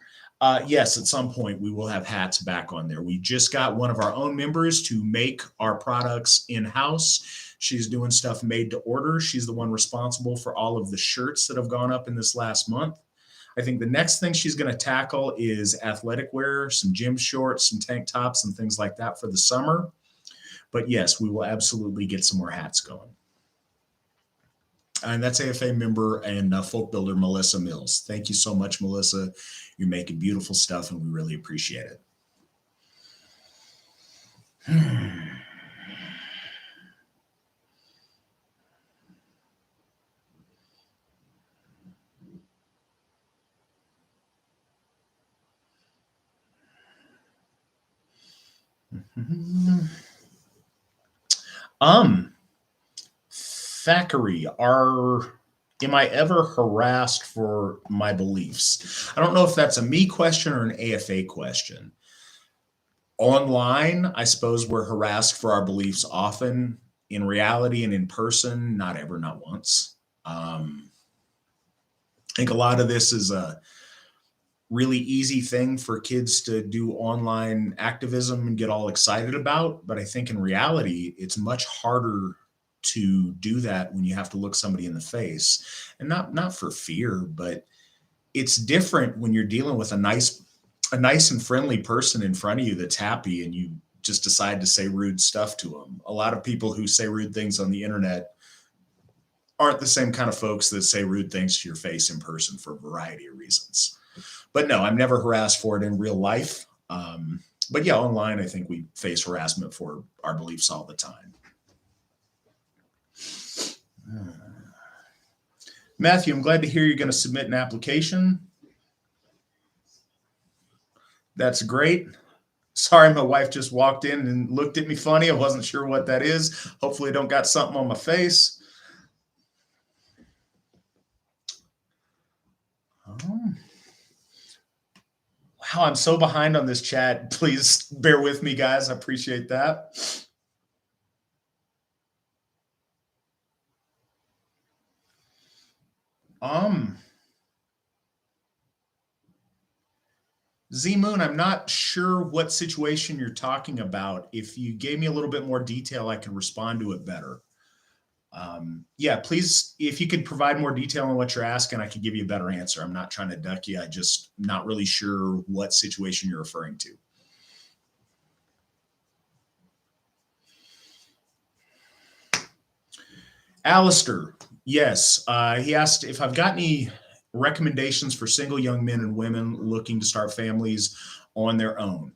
Yes, at some point we will have hats back on there. We just got one of our own members to make our products in-house. She's doing stuff made to order. She's the one responsible for all of the shirts that have gone up in this last month. I think the next thing she's going to tackle is athletic wear, some gym shorts, some tank tops, and things like that for the summer. But yes, we will absolutely get some more hats going. And that's AFA member and folk builder Melissa Mills. Thank you so much, Melissa. You're making beautiful stuff, and we really appreciate it. Thackeray, am I ever harassed for my beliefs? I don't know if that's a me question or an AFA question. Online, I suppose we're harassed for our beliefs often. In reality and in person, not ever, not once. I think a lot of this is a really easy thing for kids to do online activism and get all excited about. But I think in reality, it's much harder to do that when you have to look somebody in the face, and not for fear, but it's different when you're dealing with a nice and friendly person in front of you that's happy and you just decide to say rude stuff to them. A lot of people who say rude things on the internet aren't the same kind of folks that say rude things to your face in person for a variety of reasons. But no, I'm never harassed for it in real life. But yeah, online, I think we face harassment for our beliefs all the time. Matthew, I'm glad to hear you're going to submit an application. That's great. Sorry, my wife just walked in and looked at me funny. I wasn't sure what that is. Hopefully I don't got something on my face. Wow, I'm so behind on this chat. Please bear with me, guys. I appreciate that. Z-Moon, I'm not sure what situation you're talking about. If you gave me a little bit more detail, I can respond to it better. Yeah, please, if you could provide more detail on what you're asking, I could give you a better answer. I'm not trying to duck you. I just not really sure what situation you're referring to. Alistair, yes. He asked if I've got any recommendations for single young men and women looking to start families on their own.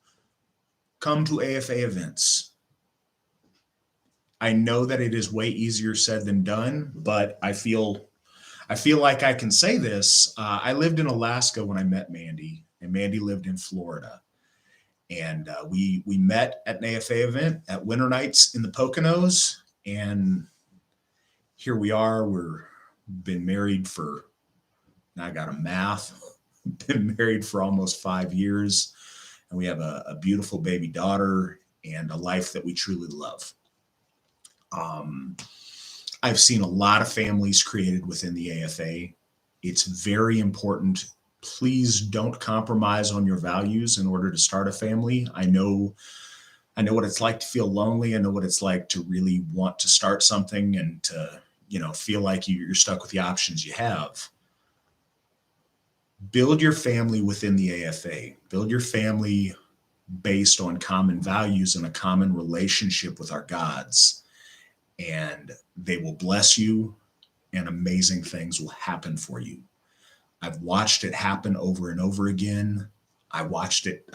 Come to AFA events. I know that it is way easier said than done, but I feel like I can say this. I lived in Alaska when I met Mandy, and Mandy lived in Florida. And we met at an AFA event at Winter Nights in the Poconos, and here we are. We're been married for, I got a math, been married for almost 5 years, and we have a beautiful baby daughter and a life that we truly love. I've seen a lot of families created within the AFA. It's very important. Please don't compromise on your values in order to start a family. I know I know what it's like to feel lonely. I know what it's like to really want to start something and to, feel like you're stuck with the options you have. Build your family within the AFA. Build your family based on common values and a common relationship with our gods. And they will bless you, and amazing things will happen for you. I've watched it happen over and over again. I watched it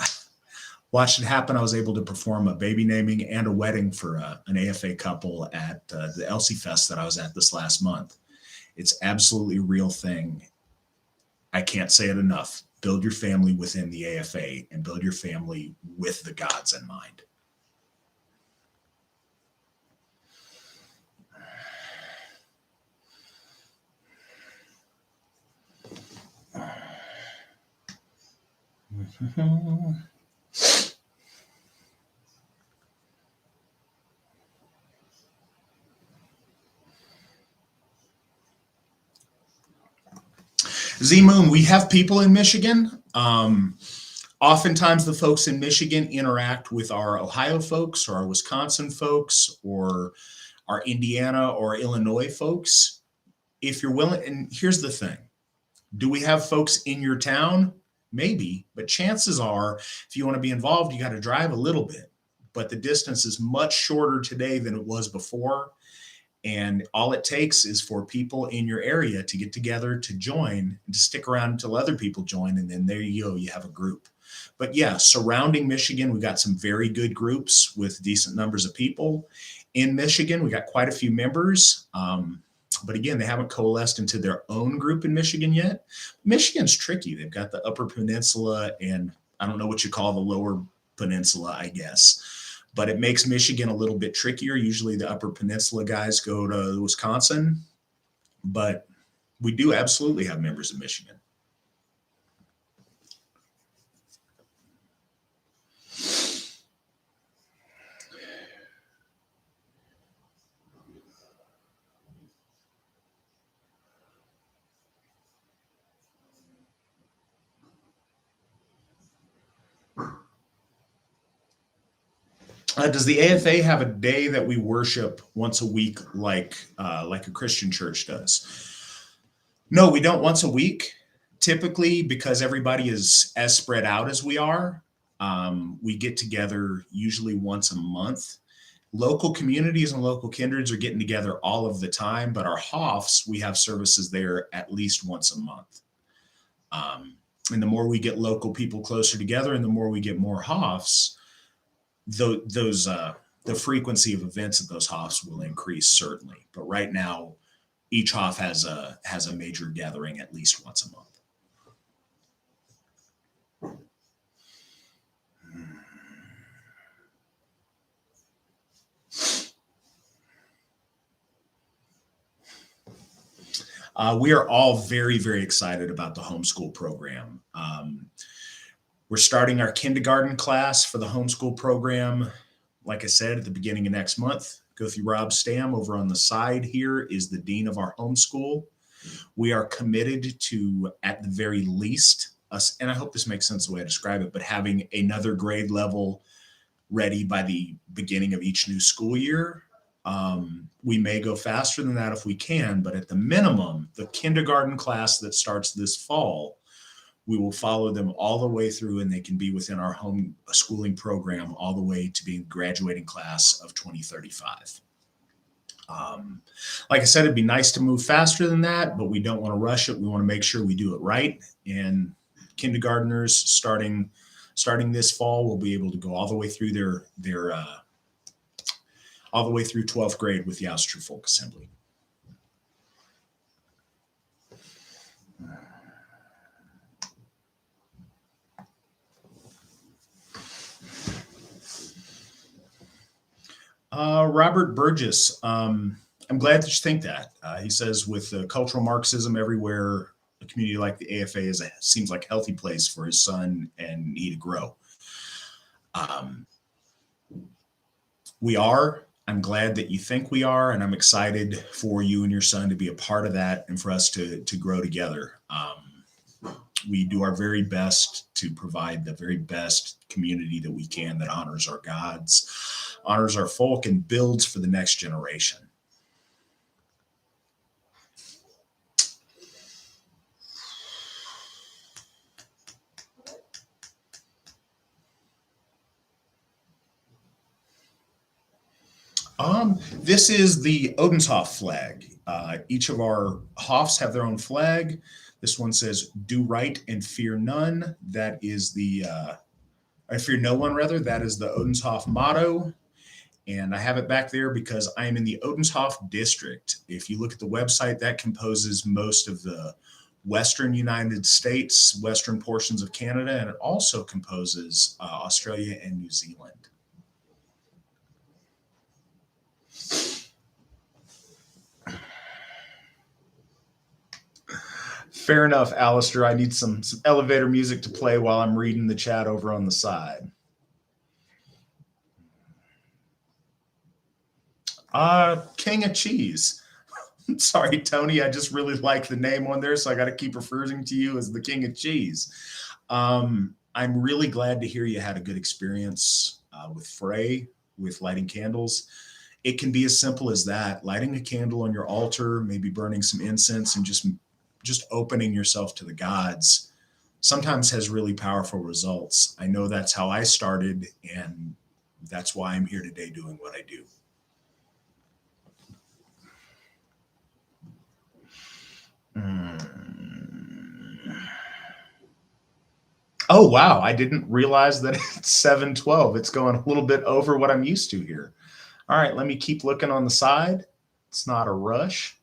happen. I was able to perform a baby naming and a wedding for an AFA couple at the Elsie Fest that I was at this last month. It's absolutely a real thing. I can't say it enough. Build your family within the AFA and build your family with the gods in mind. Z-Moon, we have people in Michigan. Oftentimes the folks in Michigan interact with our Ohio folks or our Wisconsin folks or our Indiana or Illinois folks. If you're willing, and here's the thing, do we have folks in your town? Maybe, but chances are if you want to be involved, you got to drive a little bit. But the distance is much shorter today than it was before. And all it takes is for people in your area to get together, to join, and to stick around until other people join. And then there you go, you have a group. But yeah, surrounding Michigan, we got some very good groups with decent numbers of people. In Michigan, we got quite a few members. But again, they haven't coalesced into their own group in Michigan yet. Michigan's tricky. They've got the Upper Peninsula and I don't know what you call the Lower Peninsula, I guess. But it makes Michigan a little bit trickier. Usually the Upper Peninsula guys go to Wisconsin, but we do absolutely have members of Michigan. Does the AFA have a day that we worship once a week like a Christian church does? No, we don't once a week. Typically, because everybody is as spread out as we are, we get together usually once a month. Local communities and local kindreds are getting together all of the time, but our Hofs, we have services there at least once a month. And the more we get local people closer together and the more we get more Hofs, the frequency of events at those Hofs will increase certainly. But right now, each Hof has a major gathering at least once a month. We are all very, very excited about the homeschool program. We're starting our kindergarten class for the homeschool program. Like I said, at the beginning of next month, go through Rob Stam. Over on the side here is the dean of our homeschool. We are committed to, at the very least, us, and I hope this makes sense the way I describe it, but having another grade level ready by the beginning of each new school year. We may go faster than that if we can, but at the minimum, the kindergarten class that starts this fall, we will follow them all the way through and they can be within our home schooling program all the way to being graduating class of 2035. Like I said, it'd be nice to move faster than that, but we don't want to rush it. We want to make sure we do it right. And kindergartners starting this fall will be able to go all the way through their all the way through 12th grade with the Austrian Folk Assembly. Robert Burgess, I'm glad that you think that. He says with cultural Marxism everywhere, a community like the AFA seems like a healthy place for his son and he to grow. We are. I'm glad that you think we are, and I'm excited for you and your son to be a part of that and for us to grow together. We do our very best to provide the very best community that we can that honors our gods, honors our folk, and builds for the next generation. This is the Odinsoft Flag. Each of our Hoffs have their own flag. This one says, "Do right and fear none." That is I fear no one, rather. That is the Odinsoft motto. And I have it back there because I am in the Odinsoft district. If you look at the website, that composes most of the Western United States, Western portions of Canada, and it also composes Australia and New Zealand. Fair enough, Alistair. I need some elevator music to play while I'm reading the chat over on the side. King of Cheese. Sorry, Tony. I just really like the name on there, so I got to keep referring to you as the King of Cheese. I'm really glad to hear you had a good experience with Frey, with lighting candles. It can be as simple as that: lighting a candle on your altar, maybe burning some incense, and just opening yourself to the gods. Sometimes has really powerful results. I know that's how I started, and that's why I'm here today doing what I do. Oh, wow. I didn't realize that it's 7:12. It's going a little bit over what I'm used to here. All right, let me keep looking on the side. It's not a rush.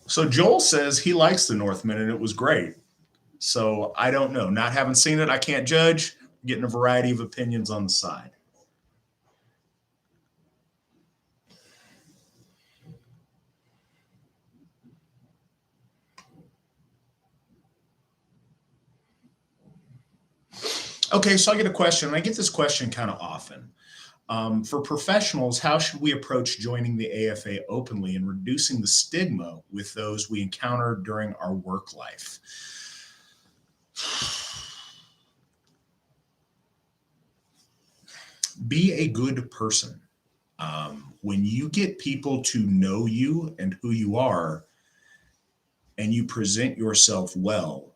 So Joel says he likes the Northman and it was great. So I don't know. Not having seen it, I can't judge. Getting a variety of opinions on the side. Okay, so I get a question, and I get this question kind of often. For professionals, how should we approach joining the AFA openly and reducing the stigma with those we encounter during our work life? Be a good person. When you get people to know you and who you are, and you present yourself well,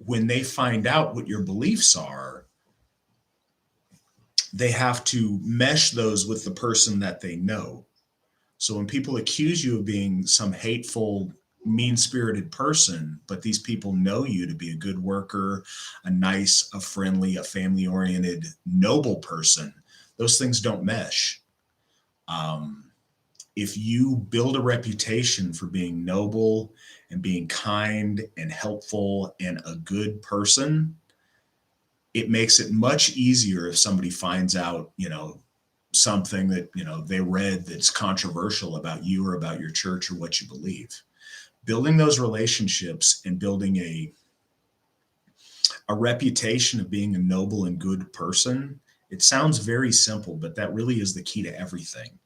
when they find out what your beliefs are, they have to mesh those with the person that they know. So when people accuse you of being some hateful, mean-spirited person, but these people know you to be a good worker, a nice, a friendly, a family-oriented, noble person, those things don't mesh. If you build a reputation for being noble and being kind and helpful and a good person, it makes it much easier if somebody finds out, something that, they read that's controversial about you or about your church or what you believe. Building those relationships and building a reputation of being a noble and good person, it sounds very simple, but that really is the key to everything.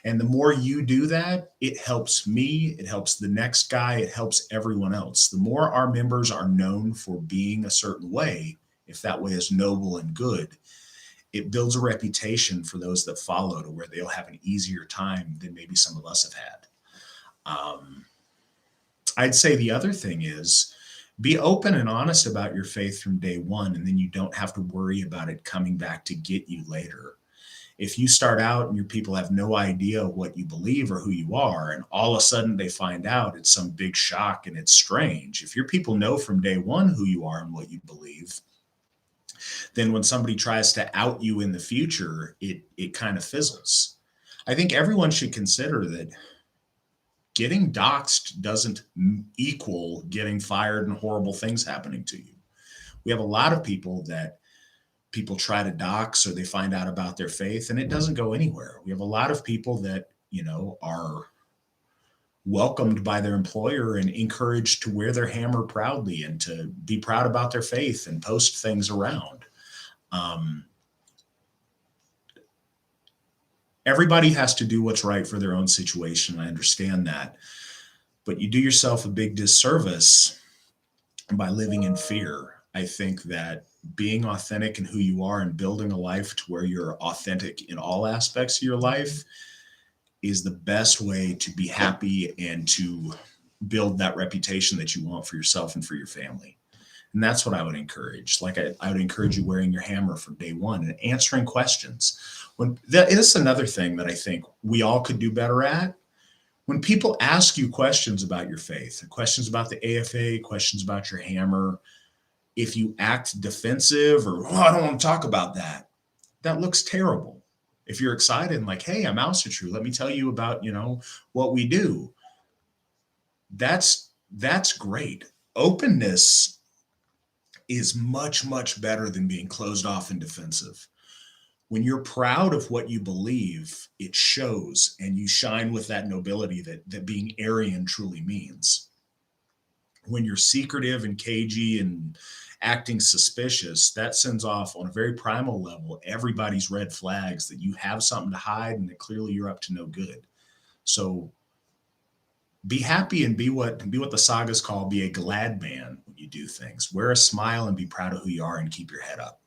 And the more you do that, it helps me, it helps the next guy, it helps everyone else. The more our members are known for being a certain way, if that way is noble and good, it builds a reputation for those that follow to where they'll have an easier time than maybe some of us have had. I'd say the other thing is be open and honest about your faith from day one, and then you don't have to worry about it coming back to get you later. If you start out and your people have no idea what you believe or who you are, and all of a sudden they find out, it's some big shock and it's strange. If your people know from day one who you are and what you believe, then when somebody tries to out you in the future, it kind of fizzles. I think everyone should consider that getting doxxed doesn't equal getting fired and horrible things happening to you. We have a lot of people that people try to dox or they find out about their faith and it doesn't go anywhere. We have a lot of people that, are welcomed by their employer and encouraged to wear their hammer proudly and to be proud about their faith and post things around. Everybody has to do what's right for their own situation. I understand that. But you do yourself a big disservice by living in fear. I think that being authentic in who you are and building a life to where you're authentic in all aspects of your life is the best way to be happy and to build that reputation that you want for yourself and for your family. And that's what I would encourage. Like I would encourage you wearing your hammer from day one and answering questions. When that is another thing that I think we all could do better at. When people ask you questions about your faith, questions about the AFA, questions about your hammer, if you act defensive or, oh, I don't want to talk about that, that looks terrible. If you're excited and like, hey, I'm Mouse True, let me tell you about, what we do. That's great. Openness is much, much better than being closed off and defensive. When you're proud of what you believe, it shows, and you shine with that nobility that being Aryan truly means. When you're secretive and cagey and acting suspicious, that sends off on a very primal level everybody's red flags that you have something to hide and that clearly you're up to no good. So be happy and be what the sagas call be a glad man when you do things. Wear a smile and be proud of who you are and keep your head up.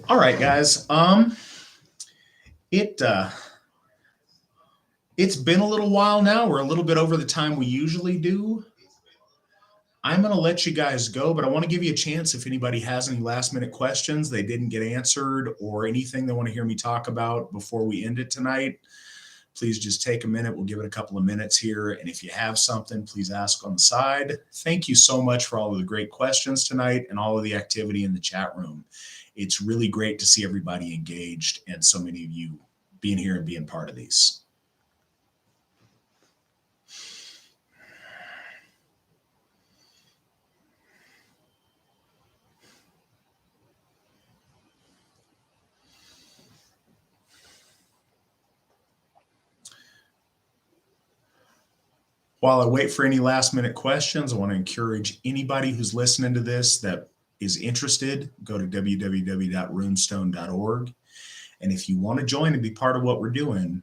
All right, guys. It's been a little while now. We're a little bit over the time we usually do. I'm going to let you guys go, but I want to give you a chance if anybody has any last minute questions they didn't get answered or anything they want to hear me talk about before we end it tonight. Please just take a minute. We'll give it a couple of minutes here. And if you have something, please ask on the side. Thank you so much for all of the great questions tonight and all of the activity in the chat room. It's really great to see everybody engaged and so many of you being here and being part of these. While I wait for any last minute questions, I want to encourage anybody who's listening to this that is interested, go to www.runestone.org. And if you want to join and be part of what we're doing,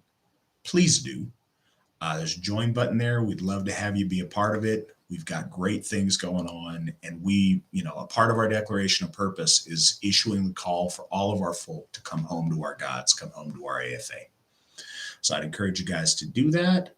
please do. There's a join button there. We'd love to have you be a part of it. We've got great things going on. And a part of our declaration of purpose is issuing the call for all of our folk to come home to our gods, come home to our AFA. So I'd encourage you guys to do that.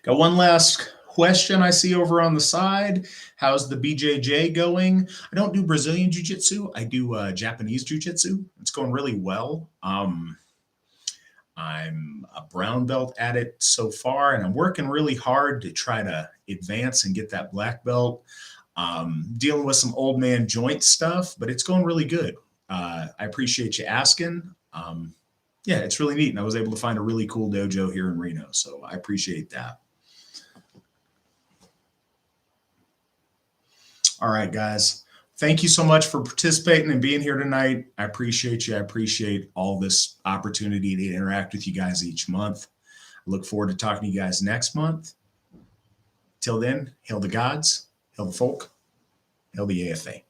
Got one last question I see over on the side. How's the BJJ going? I don't do Brazilian Jiu-Jitsu. I do Japanese Jiu-Jitsu. It's going really well. I'm a brown belt at it so far, and I'm working really hard to try to advance and get that black belt. Dealing with some old man joint stuff, but it's going really good. I appreciate you asking. Yeah, it's really neat. And I was able to find a really cool dojo here in Reno. So I appreciate that. All right, guys. Thank you so much for participating and being here tonight. I appreciate you. I appreciate all this opportunity to interact with you guys each month. I look forward to talking to you guys next month. Till then, hail the gods, hail the folk, hail the AFA.